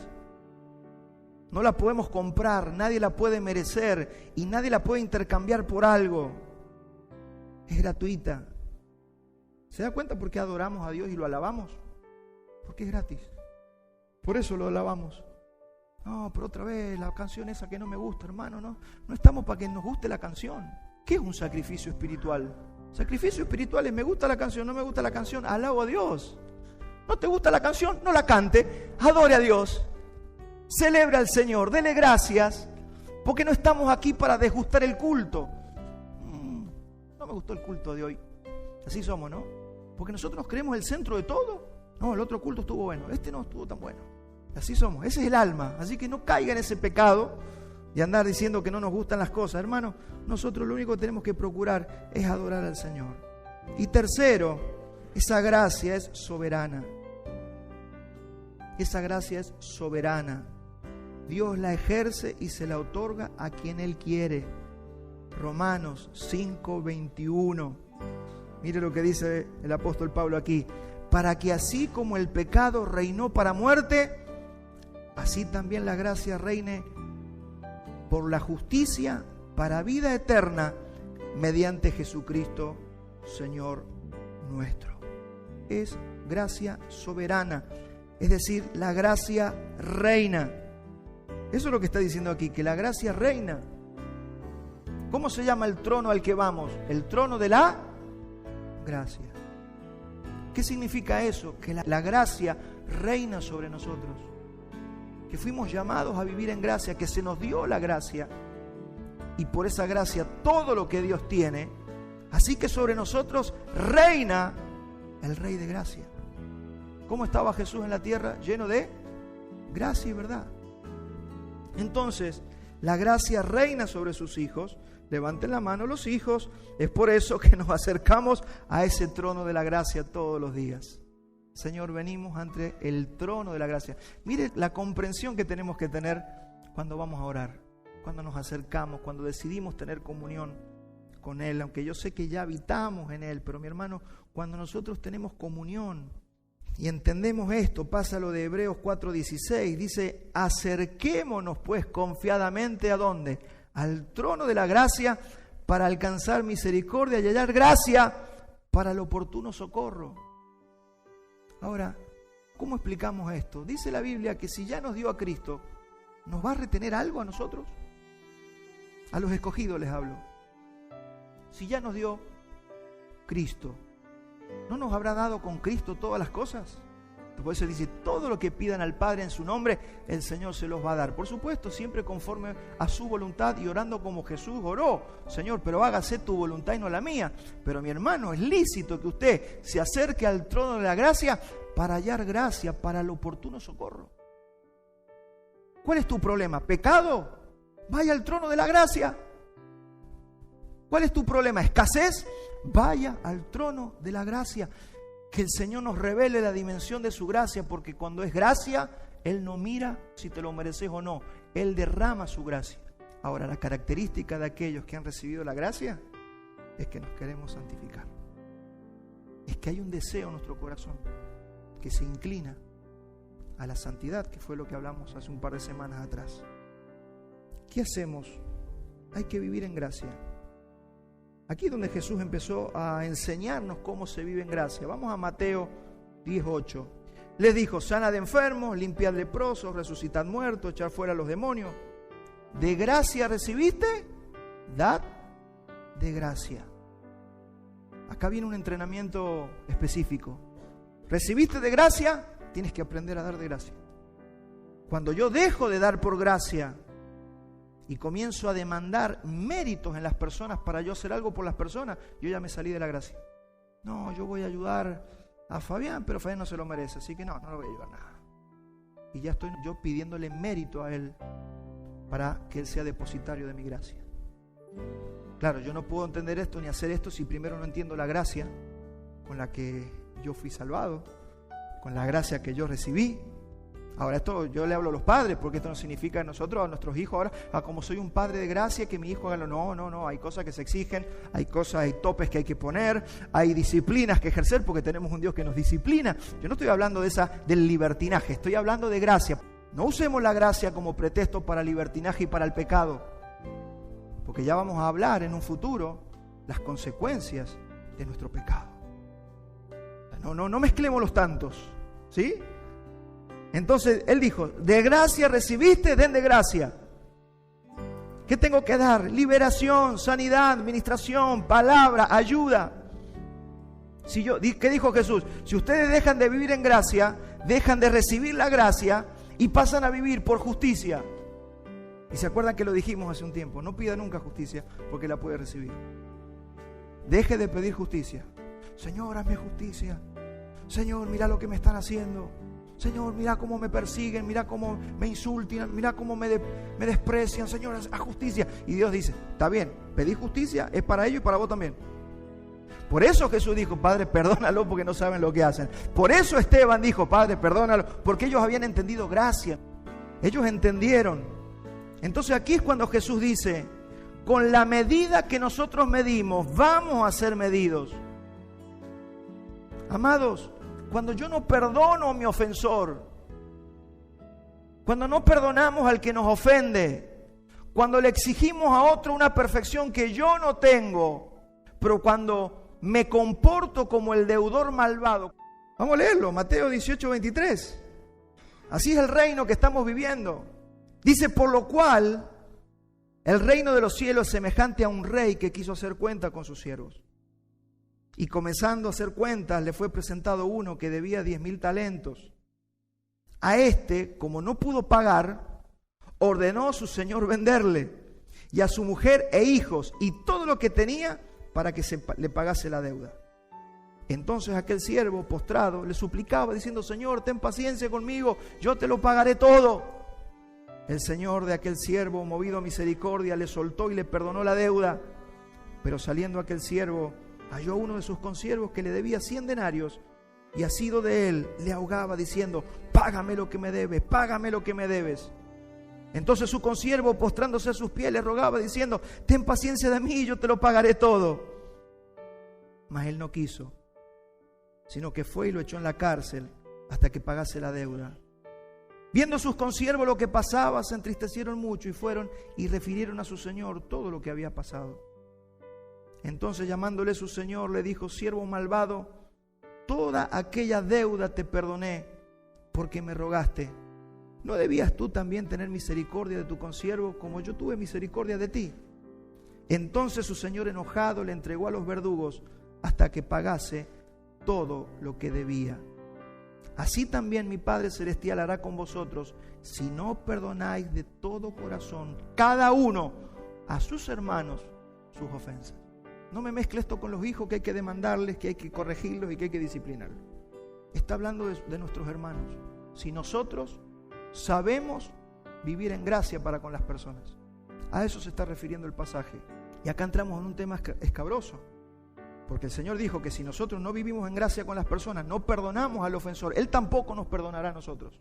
No la podemos comprar, nadie la puede merecer y nadie la puede intercambiar por algo. Es gratuita. ¿Se da cuenta por qué adoramos a Dios y lo alabamos? Porque es gratis. Por eso lo alabamos. No, pero otra vez la canción esa que no me gusta, hermano, no estamos para que nos guste la canción. ¿Qué es un sacrificio espiritual? Sacrificio espiritual es: me gusta la canción, no me gusta la canción, alabo a Dios. No te gusta la canción, no la cante, adore a Dios, celebra al Señor, dele gracias, porque no estamos aquí para desgustar el culto. No me gustó el culto de hoy. Así somos, ¿no? Porque nosotros nos creemos el centro de todo. No, el otro culto estuvo bueno, este no estuvo tan bueno. Así somos, ese es el alma. Así que no caiga en ese pecado de andar diciendo que no nos gustan las cosas. Hermano, nosotros lo único que tenemos que procurar es adorar al Señor. Y tercero, esa gracia es soberana. Esa gracia es soberana. Dios la ejerce y se la otorga a quien Él quiere. Romanos 5:21. Mire lo que dice el apóstol Pablo aquí: para que así como el pecado reinó para muerte, así también la gracia reine por la justicia para vida eterna mediante Jesucristo, Señor nuestro. Es gracia soberana, es decir, la gracia reina. Eso es lo que está diciendo aquí, que la gracia reina. ¿Cómo se llama el trono al que vamos? El trono de la gracia. ¿Qué significa eso? Que la gracia reina sobre nosotros, que fuimos llamados a vivir en gracia, que se nos dio la gracia, y por esa gracia todo lo que Dios tiene, así que sobre nosotros reina el Rey de gracia. ¿Cómo estaba Jesús en la tierra? Lleno de gracia y verdad. Entonces, la gracia reina sobre sus hijos. Levanten la mano los hijos. Es por eso que nos acercamos a ese trono de la gracia todos los días. Señor, venimos ante el trono de la gracia. Mire la comprensión que tenemos que tener cuando vamos a orar, cuando nos acercamos, cuando decidimos tener comunión con Él, aunque yo sé que ya habitamos en Él, pero mi hermano, cuando nosotros tenemos comunión y entendemos esto, pasa lo de Hebreos 4:16, dice, acerquémonos pues confiadamente, ¿a dónde? Al trono de la gracia, para alcanzar misericordia y hallar gracia para el oportuno socorro. Ahora, ¿cómo explicamos esto? Dice la Biblia que si ya nos dio a Cristo, ¿nos va a retener algo a nosotros? A los escogidos les hablo. Si ya nos dio Cristo, ¿no nos habrá dado con Cristo todas las cosas? Por eso dice, todo lo que pidan al Padre en su nombre, el Señor se los va a dar. Por supuesto, siempre conforme a su voluntad y orando como Jesús oró. Señor, pero hágase tu voluntad y no la mía. Pero mi hermano, es lícito que usted se acerque al trono de la gracia para hallar gracia para el oportuno socorro. ¿Cuál es tu problema? ¿Pecado? Vaya al trono de la gracia. ¿Cuál es tu problema? ¿Escasez? Vaya al trono de la gracia. Que el Señor nos revele la dimensión de su gracia, porque cuando es gracia, Él no mira si te lo mereces o no. Él derrama su gracia. Ahora, la característica de aquellos que han recibido la gracia es que nos queremos santificar. Es que hay un deseo en nuestro corazón que se inclina a la santidad, que fue lo que hablamos hace un par de semanas atrás. ¿Qué hacemos? Hay que vivir en gracia. Aquí es donde Jesús empezó a enseñarnos cómo se vive en gracia. Vamos a Mateo 10:8. Les dijo, sanad enfermos, limpiad leprosos, resucitad muertos, echad fuera a los demonios. ¿De gracia recibiste? Dad de gracia. Acá viene un entrenamiento específico. ¿Recibiste de gracia? Tienes que aprender a dar de gracia. Cuando yo dejo de dar por gracia y comienzo a demandar méritos en las personas para yo hacer algo por las personas, yo ya me salí de la gracia. No, yo voy a ayudar a Fabián, pero Fabián no se lo merece, así que no lo voy a ayudar nada. Y ya estoy yo pidiéndole mérito a él para que él sea depositario de mi gracia. Claro, yo no puedo entender esto ni hacer esto si primero no entiendo la gracia con la que yo fui salvado, con la gracia que yo recibí. Ahora esto yo le hablo a los padres, porque esto no significa a nosotros, a nuestros hijos, ahora, como soy un padre de gracia, que mi hijo haga lo. No, hay cosas que se exigen, hay topes que hay que poner, hay disciplinas que ejercer, porque tenemos un Dios que nos disciplina. Yo no estoy hablando del libertinaje, estoy hablando de gracia. No usemos la gracia como pretexto para el libertinaje y para el pecado, porque ya vamos a hablar en un futuro las consecuencias de nuestro pecado. No mezclemos los tantos, ¿sí? Entonces él dijo, de gracia recibiste, den de gracia. ¿Qué tengo que dar? Liberación, sanidad, administración, palabra, ayuda. ¿Qué dijo Jesús? Si ustedes dejan de vivir en gracia, dejan de recibir la gracia y pasan a vivir por justicia. Y se acuerdan que lo dijimos hace un tiempo, no pida nunca justicia porque la puede recibir. Deje de pedir justicia. Señor, hazme justicia. Señor, mira lo que me están haciendo. Señor, mira cómo me persiguen, mira cómo me insultan, mira cómo me desprecian. Señor, haz justicia. Y Dios dice, está bien, pedí justicia, es para ellos y para vos también. Por eso Jesús dijo, Padre, perdónalo porque no saben lo que hacen. Por eso Esteban dijo, Padre, perdónalo, porque ellos habían entendido gracia. Ellos entendieron. Entonces aquí es cuando Jesús dice, con la medida que nosotros medimos, vamos a ser medidos. Amados, cuando yo no perdono a mi ofensor, cuando no perdonamos al que nos ofende, cuando le exigimos a otro una perfección que yo no tengo, pero cuando me comporto como el deudor malvado. Vamos a leerlo, Mateo 18:23. Así es el reino que estamos viviendo. Dice, por lo cual, el reino de los cielos es semejante a un rey que quiso hacer cuenta con sus siervos. Y comenzando a hacer cuentas, le fue presentado uno que debía 10,000 talentos. A este, como no pudo pagar, ordenó a su señor venderle, y a su mujer e hijos, y todo lo que tenía, para que le pagase la deuda. Entonces aquel siervo postrado le suplicaba diciendo: Señor, ten paciencia conmigo, yo te lo pagaré todo. El señor de aquel siervo, movido a misericordia, le soltó y le perdonó la deuda. Pero saliendo aquel siervo, halló a uno de sus consiervos que le debía 100 denarios, y asido de él le ahogaba diciendo: págame lo que me debes, págame lo que me debes. Entonces su consiervo, postrándose a sus pies, le rogaba diciendo: ten paciencia de mí, yo te lo pagaré todo. Mas él no quiso, sino que fue y lo echó en la cárcel hasta que pagase la deuda. Viendo sus consiervos lo que pasaba, se entristecieron mucho y fueron y refirieron a su señor todo lo que había pasado. Entonces, llamándole su señor, le dijo: siervo malvado, toda aquella deuda te perdoné porque me rogaste. ¿No debías tú también tener misericordia de tu consiervo como yo tuve misericordia de ti? Entonces su señor, enojado, le entregó a los verdugos hasta que pagase todo lo que debía. Así también mi Padre Celestial hará con vosotros si no perdonáis de todo corazón cada uno a sus hermanos sus ofensas. No me mezcle esto con los hijos, que hay que demandarles, que hay que corregirlos y que hay que disciplinarlos. Está hablando de nuestros hermanos. Si nosotros sabemos vivir en gracia para con las personas, a eso se está refiriendo el pasaje. Y acá entramos en un tema escabroso, porque el Señor dijo que si nosotros no vivimos en gracia con las personas, no perdonamos al ofensor, Él tampoco nos perdonará a nosotros.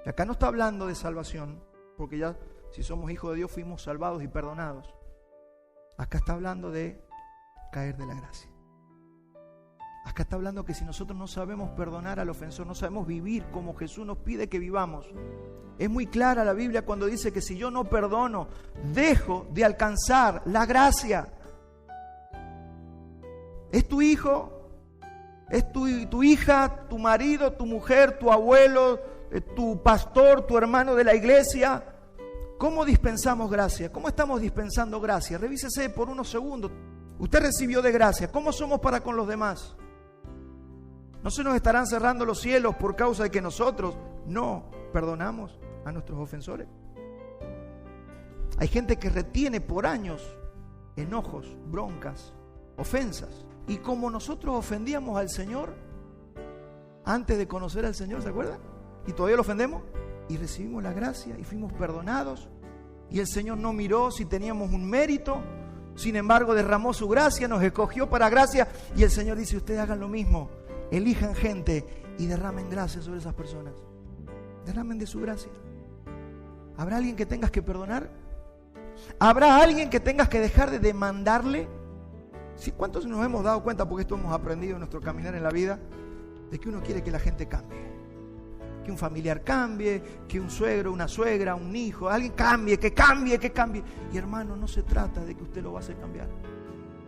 Y acá no está hablando de salvación, porque ya si somos hijos de Dios fuimos salvados y perdonados. Acá está hablando de caer de la gracia. Acá está hablando que si nosotros no sabemos perdonar al ofensor, no sabemos vivir como Jesús nos pide que vivamos. Es muy clara la Biblia cuando dice que si yo no perdono, dejo de alcanzar la gracia. Es tu hijo, es tu hija, tu marido, tu mujer, tu abuelo, tu pastor, tu hermano de la iglesia. ¿Cómo dispensamos gracia? ¿Cómo estamos dispensando gracia? Revísese por unos segundos. Usted recibió de gracia. ¿Cómo somos para con los demás? ¿No se nos estarán cerrando los cielos por causa de que nosotros no perdonamos a nuestros ofensores? Hay gente que retiene por años enojos, broncas, ofensas. Y como nosotros ofendíamos al Señor antes de conocer al Señor, ¿se acuerdan? Y todavía lo ofendemos. Y recibimos la gracia y fuimos perdonados. Y el Señor no miró si teníamos un mérito. Sin embargo, derramó su gracia, nos escogió para gracia. Y el Señor dice: ustedes hagan lo mismo. Elijan gente y derramen gracia sobre esas personas. Derramen de su gracia. ¿Habrá alguien que tengas que perdonar? ¿Habrá alguien que tengas que dejar de demandarle? ¿Sí? ¿Cuántos nos hemos dado cuenta, porque esto hemos aprendido en nuestro caminar en la vida, de que uno quiere que la gente cambie? Que un familiar cambie, que un suegro, una suegra, un hijo, alguien cambie, que cambie, que cambie. Y hermano, no se trata de que usted lo va a hacer cambiar.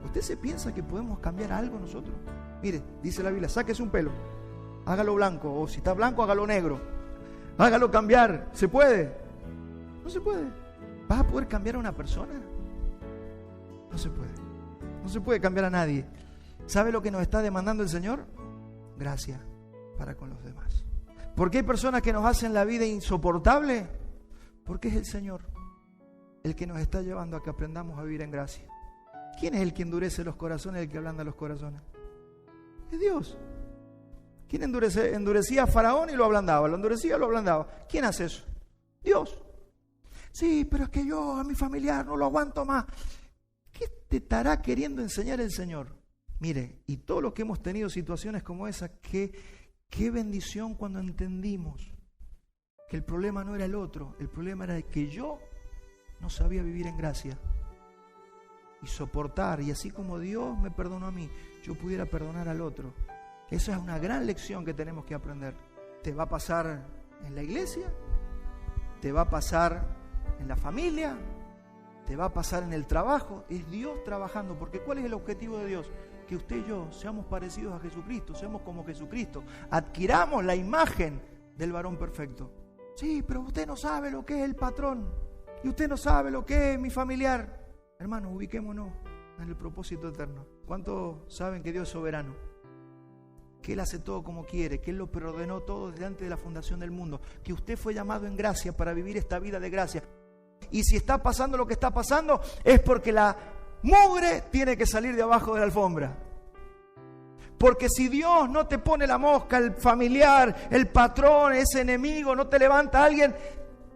¿Usted se piensa que podemos cambiar algo nosotros? Mire, dice la Biblia: sáquese un pelo, hágalo blanco, o si está blanco, hágalo negro, hágalo cambiar. ¿Se puede? No se puede. ¿Vas a poder cambiar a una persona? No se puede. No se puede cambiar a nadie. ¿Sabe lo que nos está demandando el Señor? Gracia para con los demás. ¿Por qué hay personas que nos hacen la vida insoportable? Porque es el Señor el que nos está llevando a que aprendamos a vivir en gracia. ¿Quién es el que endurece los corazones, el que ablanda los corazones? Es Dios. ¿Quién endurecía a Faraón y lo ablandaba? Lo endurecía y lo ablandaba. ¿Quién hace eso? Dios. Sí, pero es que yo a mi familiar no lo aguanto más. ¿Qué te estará queriendo enseñar el Señor? Mire, y todos los que hemos tenido situaciones como esa, qué bendición cuando entendimos que el problema no era el otro, el problema era que yo no sabía vivir en gracia y soportar, y así como Dios me perdonó a mí, yo pudiera perdonar al otro. Esa es una gran lección que tenemos que aprender. ¿Te va a pasar en la iglesia? ¿Te va a pasar en la familia? ¿Te va a pasar en el trabajo? Es Dios trabajando, porque ¿cuál es el objetivo de Dios? Que usted y yo seamos parecidos a Jesucristo, seamos como Jesucristo, adquiramos la imagen del varón perfecto. Sí, pero usted no sabe lo que es el patrón, y usted no sabe lo que es mi familiar. Hermanos, ubiquémonos en el propósito eterno. ¿Cuántos saben que Dios es soberano? que Él hace todo como quiere, que Él lo preordenó todo desde antes de la fundación del mundo, que usted fue llamado en gracia para vivir esta vida de gracia. Y si está pasando lo que está pasando, es porque la mugre tiene que salir de abajo de la alfombra. Porque si Dios no te pone la mosca, el familiar, el patrón, ese enemigo, no te levanta a alguien,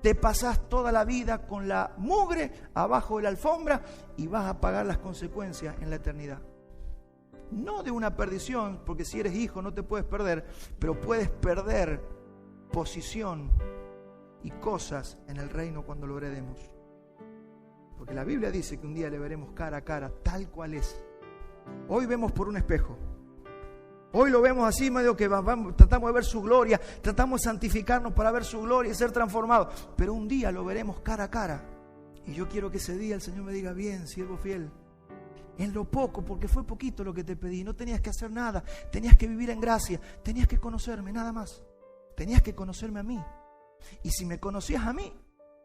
te pasás toda la vida con la mugre abajo de la alfombra y vas a pagar las consecuencias en la eternidad. No de una perdición, porque si eres hijo no te puedes perder, pero puedes perder posición y cosas en el reino cuando lo heredemos. Porque la Biblia dice que un día le veremos cara a cara, tal cual es. Hoy vemos por un espejo. Hoy lo vemos así, medio que tratamos de ver su gloria, tratamos de santificarnos para ver su gloria y ser transformados. Pero un día lo veremos cara a cara. Y yo quiero que ese día el Señor me diga, bien, siervo fiel, en lo poco, porque fue poquito lo que te pedí, no tenías que hacer nada, tenías que vivir en gracia, tenías que conocerme, nada más. Tenías que conocerme a mí. Y si me conocías a mí,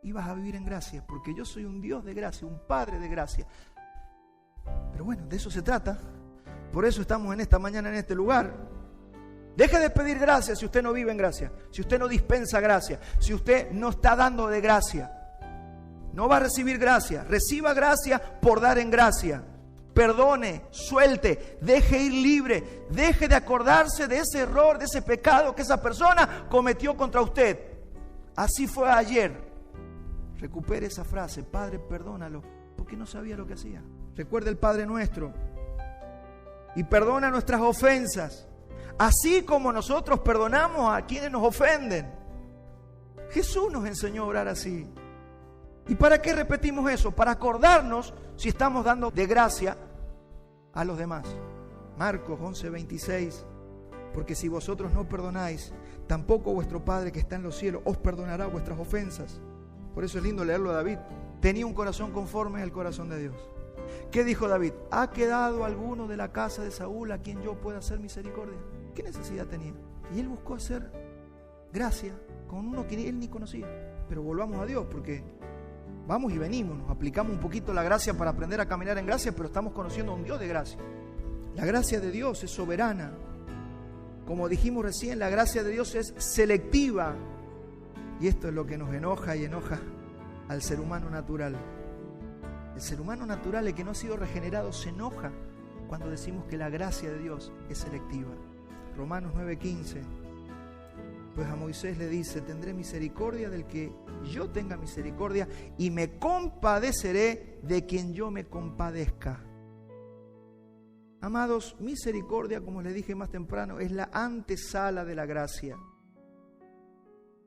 ibas a vivir en gracia, porque yo soy un Dios de gracia, un Padre de gracia. Pero bueno, de eso se trata. Por eso estamos en esta mañana en este lugar. Deje de pedir gracia si usted no vive en gracia, si usted no dispensa gracia, si usted no está dando de gracia. No va a recibir gracia. Reciba gracia por dar en gracia. Perdone, suelte, deje ir libre, deje de acordarse de ese error, de ese pecado que esa persona cometió contra usted. Así fue ayer. Recupere esa frase, Padre, perdónalo, porque no sabía lo que hacía. Recuerde el Padre nuestro y perdona nuestras ofensas, así como nosotros perdonamos a quienes nos ofenden. Jesús nos enseñó a orar así. ¿Y para qué repetimos eso? Para acordarnos si estamos dando de gracia a los demás. Marcos 11:26. Porque si vosotros no perdonáis, tampoco vuestro Padre que está en los cielos os perdonará vuestras ofensas. Por eso es lindo leerlo a David. Tenía un corazón conforme al corazón de Dios. ¿Qué dijo David? ¿Ha quedado alguno de la casa de Saúl a quien yo pueda hacer misericordia? ¿Qué necesidad tenía? Y él buscó hacer gracia con uno que él ni conocía. Pero volvamos a Dios, porque vamos y venimos, nos aplicamos un poquito la gracia para aprender a caminar en gracia, pero estamos conociendo a un Dios de gracia. La gracia de Dios es soberana. Como dijimos recién, la gracia de Dios es selectiva. Y esto es lo que nos enoja y enoja al ser humano natural. El ser humano natural, el que no ha sido regenerado, se enoja cuando decimos que la gracia de Dios es selectiva. Romanos 9:15. Pues a Moisés le dice, tendré misericordia del que yo tenga misericordia y me compadeceré de quien yo me compadezca. Amados, misericordia, como les dije más temprano, es la antesala de la gracia.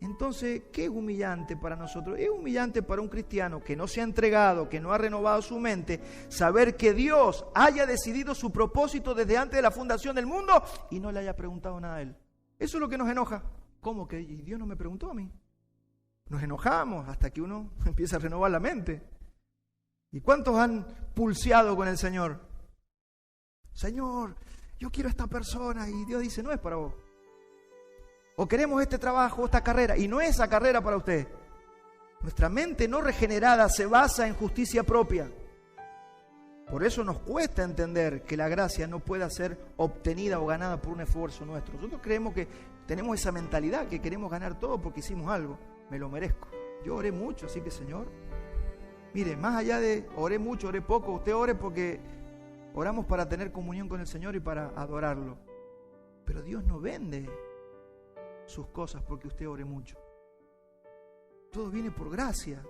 Entonces, ¿qué es humillante para nosotros? Es humillante para un cristiano que no se ha entregado, que no ha renovado su mente, saber que Dios haya decidido su propósito desde antes de la fundación del mundo y no le haya preguntado nada a Él. Eso es lo que nos enoja. ¿Cómo que Dios no me preguntó a mí? Nos enojamos hasta que uno empieza a renovar la mente. ¿Y cuántos han pulseado con el Señor? Señor, yo quiero a esta persona, y Dios dice, no es para vos. O queremos este trabajo, esta carrera, y no es esa carrera para usted. Nuestra mente no regenerada se basa en justicia propia. Por eso nos cuesta entender que la gracia no pueda ser obtenida o ganada por un esfuerzo nuestro. Nosotros creemos que tenemos esa mentalidad, que queremos ganar todo porque hicimos algo. Me lo merezco. Yo oré mucho, así que Señor, mire, más allá de oré mucho, oré poco, usted ore porque oramos para tener comunión con el Señor y para adorarlo. Pero Dios no vende sus cosas porque usted ore mucho. Todo viene por gracia.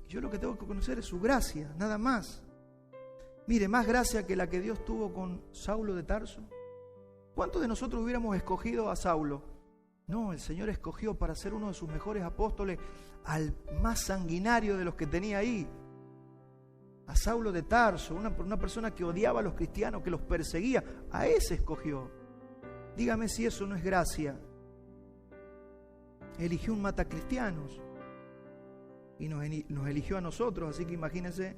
Yo lo que tengo que conocer es su gracia, nada más. Mire, más gracia que la que Dios tuvo con Saulo de Tarso. ¿Cuántos de nosotros hubiéramos escogido a Saulo? No, el Señor escogió para ser uno de sus mejores apóstoles al más sanguinario de los que tenía ahí. A Saulo de Tarso, una persona que odiaba a los cristianos, que los perseguía. A ese escogió. Dígame si eso no es gracia. Eligió un matacristianos y nos eligió a nosotros, así que imagínense.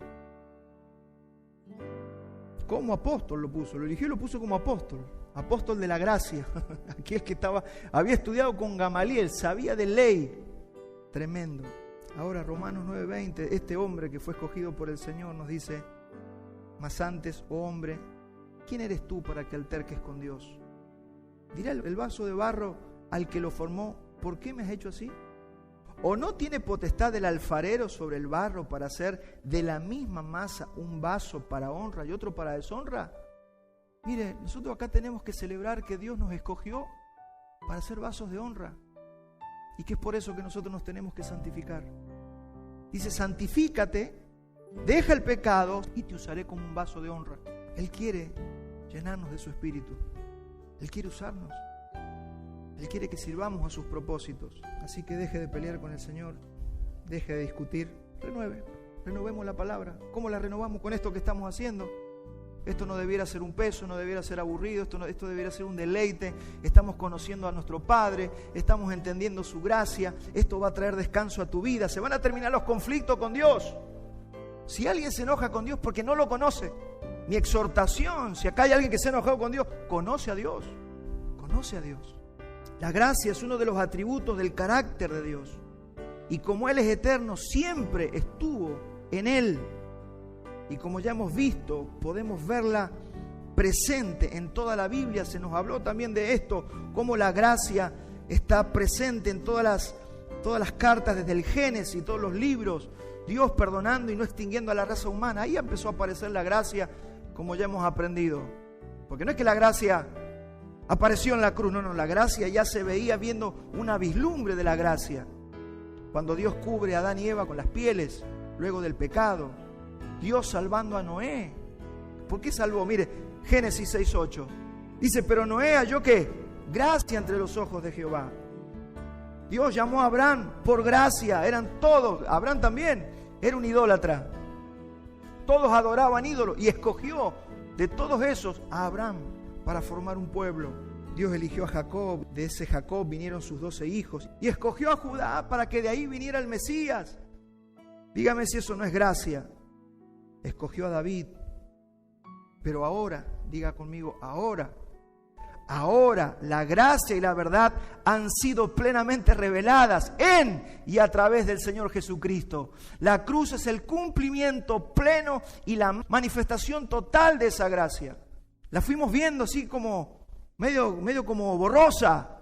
Como apóstol lo puso, lo eligió y lo puso como apóstol de la gracia. Aquel que había estudiado con Gamaliel, sabía de ley. Tremendo. Ahora Romanos 9:20, este hombre que fue escogido por el Señor nos dice, mas antes, oh hombre, ¿quién eres tú para que alterques con Dios? Dirá el vaso de barro al que lo formó: ¿por qué me has hecho así? ¿O no tiene potestad el alfarero sobre el barro para hacer de la misma masa un vaso para honra y otro para deshonra? Mire, nosotros acá tenemos que celebrar que Dios nos escogió para ser vasos de honra, y que es por eso que nosotros nos tenemos que santificar. Dice: santifícate, deja el pecado y te usaré como un vaso de honra. Él quiere llenarnos de su espíritu. Él quiere usarnos. Él quiere que sirvamos a sus propósitos. Así que deje de pelear con el Señor, deje de discutir, renovemos la palabra. ¿Cómo la renovamos? Con esto que estamos haciendo. Esto no debiera ser un peso, no debiera ser aburrido, esto debiera ser un deleite. Estamos conociendo a nuestro Padre, estamos entendiendo su gracia. Esto va a traer descanso a tu vida. Se van a terminar los conflictos con Dios. Si alguien se enoja con Dios porque no lo conoce, mi exhortación, si acá hay alguien que se ha enojado con Dios, conoce a Dios, conoce a Dios. La gracia es uno de los atributos del carácter de Dios. Y como Él es eterno, siempre estuvo en Él. Y como ya hemos visto, podemos verla presente en toda la Biblia. Se nos habló también de esto, cómo la gracia está presente en todas las cartas, desde el Génesis, todos los libros. Dios perdonando y no extinguiendo a la raza humana. Ahí empezó a aparecer la gracia, como ya hemos aprendido. Porque no es que la gracia apareció en la cruz, no, la gracia ya se veía viendo una vislumbre de la gracia. Cuando Dios cubre a Adán y Eva con las pieles, luego del pecado. Dios salvando a Noé. ¿Por qué salvó? Mire, Génesis 6:8. Dice: pero Noé halló ¿qué? Gracia entre los ojos de Jehová. Dios llamó a Abraham por gracia. Eran todos, Abraham también era un idólatra. Todos adoraban ídolos y escogió de todos esos a Abraham para formar un pueblo. Dios eligió a Jacob, de ese Jacob vinieron sus 12 hijos, y escogió a Judá para que de ahí viniera el Mesías. Dígame si eso no es gracia. Escogió a David, pero ahora, diga conmigo, ahora la gracia y la verdad han sido plenamente reveladas en y a través del Señor Jesucristo. La cruz es el cumplimiento pleno y la manifestación total de esa gracia. La fuimos viendo así como medio como borrosa,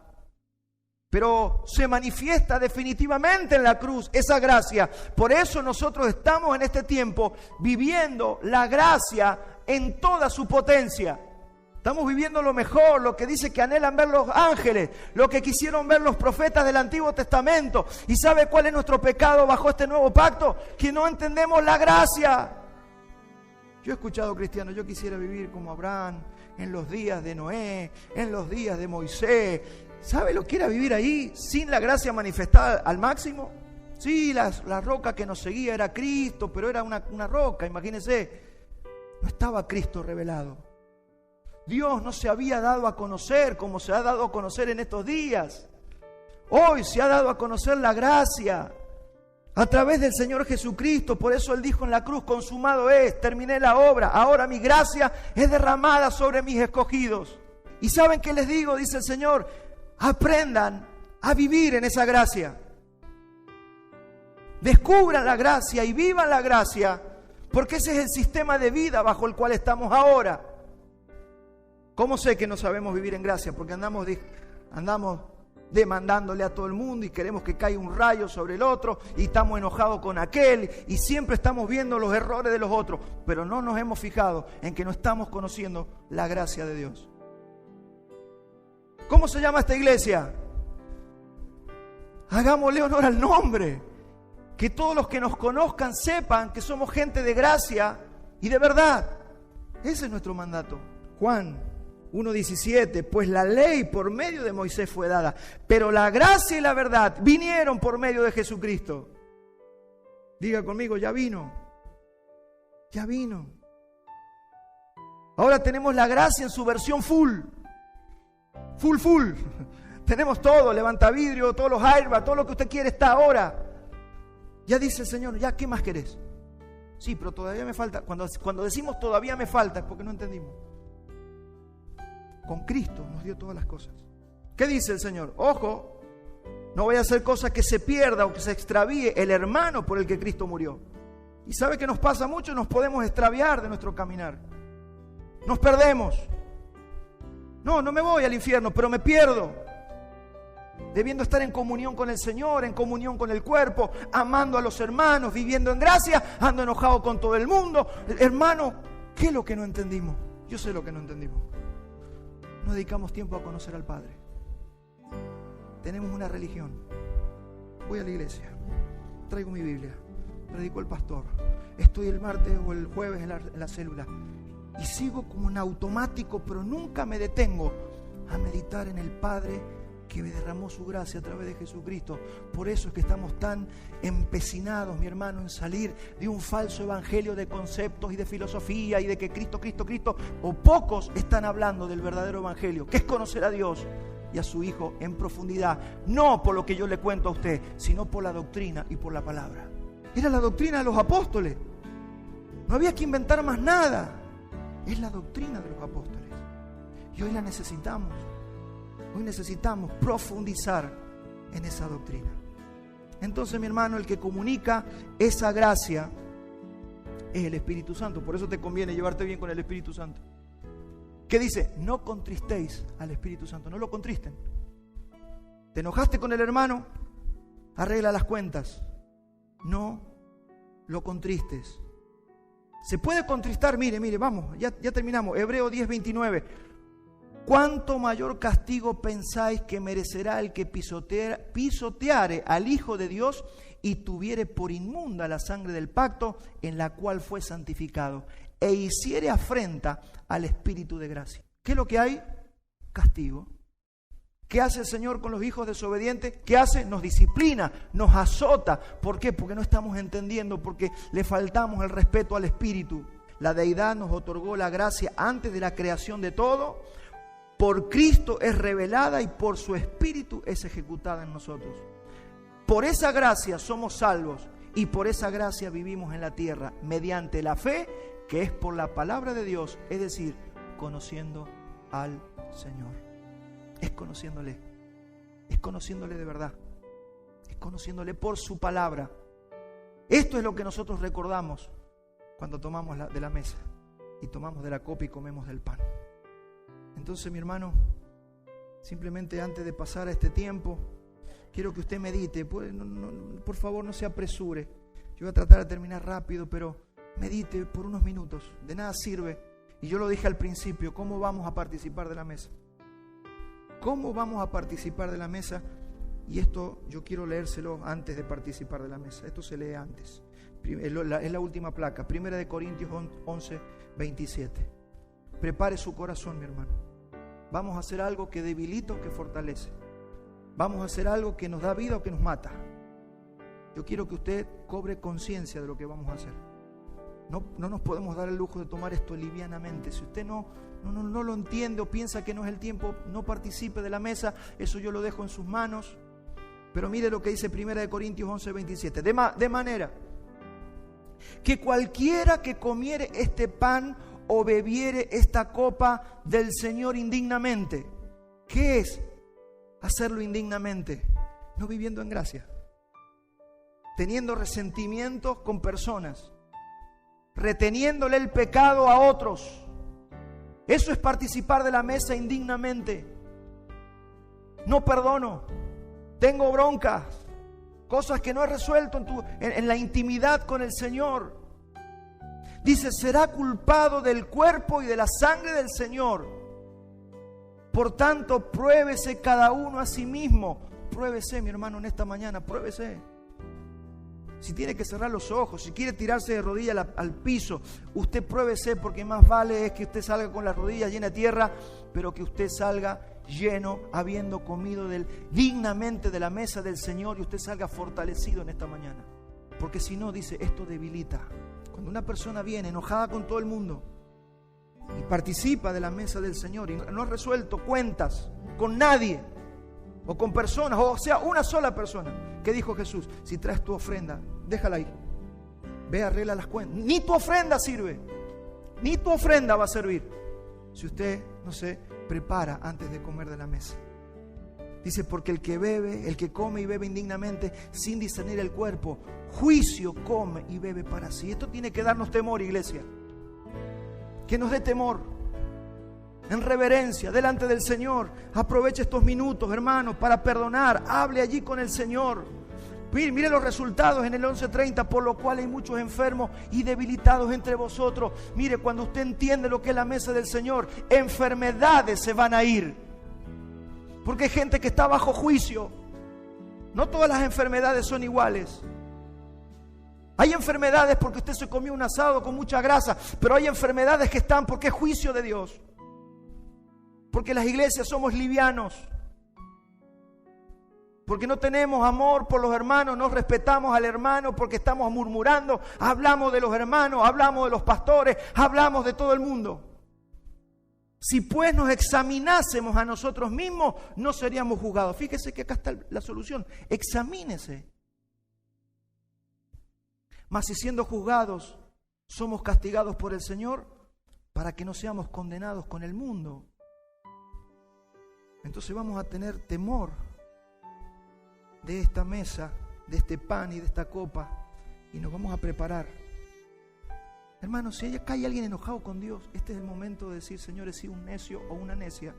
pero se manifiesta definitivamente en la cruz esa gracia. Por eso nosotros estamos en este tiempo viviendo la gracia en toda su potencia. Estamos viviendo lo mejor, lo que dice que anhelan ver los ángeles, lo que quisieron ver los profetas del Antiguo Testamento. ¿Y sabe cuál es nuestro pecado bajo este nuevo pacto? Que no entendemos la gracia. Yo he escuchado cristianos: yo quisiera vivir como Abraham en los días de Noé, en los días de Moisés. ¿Sabe lo que era vivir ahí sin la gracia manifestada al máximo? Sí, la roca que nos seguía era Cristo, pero era una roca, imagínense. No estaba Cristo revelado. Dios no se había dado a conocer como se ha dado a conocer en estos días. Hoy se ha dado a conocer la gracia a través del Señor Jesucristo. Por eso Él dijo en la cruz: consumado es, terminé la obra. Ahora mi gracia es derramada sobre mis escogidos. ¿Y saben qué les digo? Dice el Señor: aprendan a vivir en esa gracia. Descubran la gracia y vivan la gracia, porque ese es el sistema de vida bajo el cual estamos ahora. ¿Cómo sé que no sabemos vivir en gracia? Porque andamos demandándole a todo el mundo y queremos que caiga un rayo sobre el otro y estamos enojados con aquel y siempre estamos viendo los errores de los otros, pero no nos hemos fijado en que no estamos conociendo la gracia de Dios. ¿Cómo se llama esta iglesia? Hagámosle honor al nombre. Que todos los que nos conozcan sepan que somos gente de gracia y de verdad. Ese es nuestro mandato. Juan 1:17, pues la ley por medio de Moisés fue dada, pero la gracia y la verdad vinieron por medio de Jesucristo. Diga conmigo: ya vino. Ya vino. Ahora tenemos la gracia en su versión full. Full. Tenemos todo, levantavidrio, todos los airbags, todo lo que usted quiere está ahora. Ya dice el Señor: ¿ya qué más querés? Sí, pero todavía me falta. Cuando decimos todavía me falta es porque no entendimos. Con Cristo nos dio todas las cosas. ¿Qué dice el Señor? Ojo, no vaya a ser cosa que se pierda o que se extravíe el hermano por el que Cristo murió. Y sabe que nos pasa mucho, nos podemos extraviar de nuestro caminar. Nos perdemos. No me voy al infierno, pero me pierdo. Debiendo estar en comunión con el Señor, en comunión con el cuerpo, amando a los hermanos, viviendo en gracia, ando enojado con todo el mundo. Hermano, ¿qué es lo que no entendimos? Yo sé lo que no entendimos. No dedicamos tiempo a conocer al Padre. Tenemos una religión. Voy a la iglesia, traigo mi Biblia, predico el pastor, estoy el martes o el jueves en la célula y sigo como en automático, pero nunca me detengo a meditar en el Padre que me derramó su gracia a través de Jesucristo. Por eso es que estamos tan empecinados, mi hermano, en salir de un falso evangelio de conceptos y de filosofía y de que Cristo, o pocos están hablando del verdadero evangelio, que es conocer a Dios y a su Hijo en profundidad, no por lo que yo le cuento a usted, sino por la doctrina y por la palabra. Era la doctrina de los apóstoles, no había que inventar más nada, es la doctrina de los apóstoles y hoy la necesitamos. Hoy necesitamos profundizar en esa doctrina. Entonces, mi hermano, el que comunica esa gracia es el Espíritu Santo. Por eso te conviene llevarte bien con el Espíritu Santo. ¿Qué dice? No contristéis al Espíritu Santo, no lo contristen. ¿Te enojaste con el hermano? Arregla las cuentas. No lo contristes. Se puede contristar, mire, vamos, ya terminamos. Hebreo 10:29. ¿Cuánto mayor castigo pensáis que merecerá el que pisoteare al Hijo de Dios y tuviere por inmunda la sangre del pacto en la cual fue santificado e hiciere afrenta al Espíritu de gracia? ¿Qué es lo que hay? Castigo. ¿Qué hace el Señor con los hijos desobedientes? ¿Qué hace? Nos disciplina, nos azota. ¿Por qué? Porque no estamos entendiendo, porque le faltamos el respeto al Espíritu. La deidad nos otorgó la gracia antes de la creación de todo. Por Cristo es revelada y por su Espíritu es ejecutada en nosotros. Por esa gracia somos salvos y por esa gracia vivimos en la tierra mediante la fe que es por la palabra de Dios, es decir, conociendo al Señor. Es conociéndole de verdad, es conociéndole por su palabra. Esto es lo que nosotros recordamos cuando tomamos de la mesa y tomamos de la copa y comemos del pan. Entonces, mi hermano, simplemente antes de pasar a este tiempo, quiero que usted medite. Por favor, no se apresure. Yo voy a tratar de terminar rápido, pero medite por unos minutos. De nada sirve. Y yo lo dije al principio, ¿cómo vamos a participar de la mesa? ¿Cómo vamos a participar de la mesa? Y esto yo quiero leérselo antes de participar de la mesa. Esto se lee antes. Es la última placa. 1 Corintios 11:27. Prepare su corazón, mi hermano. Vamos a hacer algo que debilita o que fortalece. Vamos a hacer algo que nos da vida o que nos mata. Yo quiero que usted cobre conciencia de lo que vamos a hacer. No nos podemos dar el lujo de tomar esto livianamente. Si usted no lo entiende o piensa que no es el tiempo, no participe de la mesa. Eso yo lo dejo en sus manos. Pero mire lo que dice 1 Corintios 11:27. De manera que cualquiera que comiere este pan o bebiere esta copa del Señor indignamente. ¿Qué es hacerlo indignamente? No viviendo en gracia, teniendo resentimientos con personas, reteniéndole el pecado a otros. Eso es participar de la mesa indignamente. No perdono, tengo broncas, cosas que no he resuelto en la intimidad con el Señor. Dice, será culpado del cuerpo y de la sangre del Señor. Por tanto, pruébese cada uno a sí mismo. Pruébese, mi hermano, en esta mañana, pruébese. Si tiene que cerrar los ojos, si quiere tirarse de rodillas al piso, usted pruébese, porque más vale es que usted salga con las rodillas llenas de tierra, pero que usted salga lleno, habiendo comido dignamente de la mesa del Señor, y usted salga fortalecido en esta mañana. Porque si no, dice, esto debilita. Cuando una persona viene enojada con todo el mundo y participa de la mesa del Señor y no ha resuelto cuentas con nadie o con personas, o sea, una sola persona, ¿qué dijo Jesús? Si traes tu ofrenda, déjala ahí, ve, arregla las cuentas. Ni tu ofrenda sirve, ni tu ofrenda va a servir si usted no se prepara antes de comer de la mesa. Dice, porque el que come y bebe indignamente sin discernir el cuerpo, juicio come y bebe para sí. Esto tiene que darnos temor, iglesia. Que nos dé temor. en reverencia, delante del Señor. Aproveche estos minutos, hermanos, para perdonar. Hable allí con el Señor. Mire los resultados en el 11:30, por lo cual hay muchos enfermos y debilitados entre vosotros. Mire, cuando usted entiende lo que es la mesa del Señor, enfermedades se van a ir. Porque hay gente que está bajo juicio. No todas las enfermedades son iguales. Hay enfermedades porque usted se comió un asado con mucha grasa, pero hay enfermedades que están porque es juicio de Dios. Porque las iglesias somos livianos. Porque no tenemos amor por los hermanos, no respetamos al hermano, porque estamos murmurando, hablamos de los hermanos, hablamos de los pastores, hablamos de todo el mundo. Si pues nos examinásemos a nosotros mismos, no seríamos juzgados. Fíjese que acá está la solución. Examínese. Mas si siendo juzgados somos castigados por el Señor, para que no seamos condenados con el mundo. Entonces vamos a tener temor de esta mesa, de este pan y de esta copa, y nos vamos a preparar. Hermanos, si acá hay alguien enojado con Dios, este es el momento de decir: Señor, he sido un necio o una necia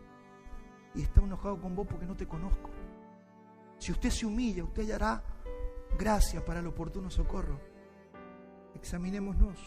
y está enojado con vos porque no te conozco. Si usted se humilla, usted hallará gracia para el oportuno socorro. Examinémonos.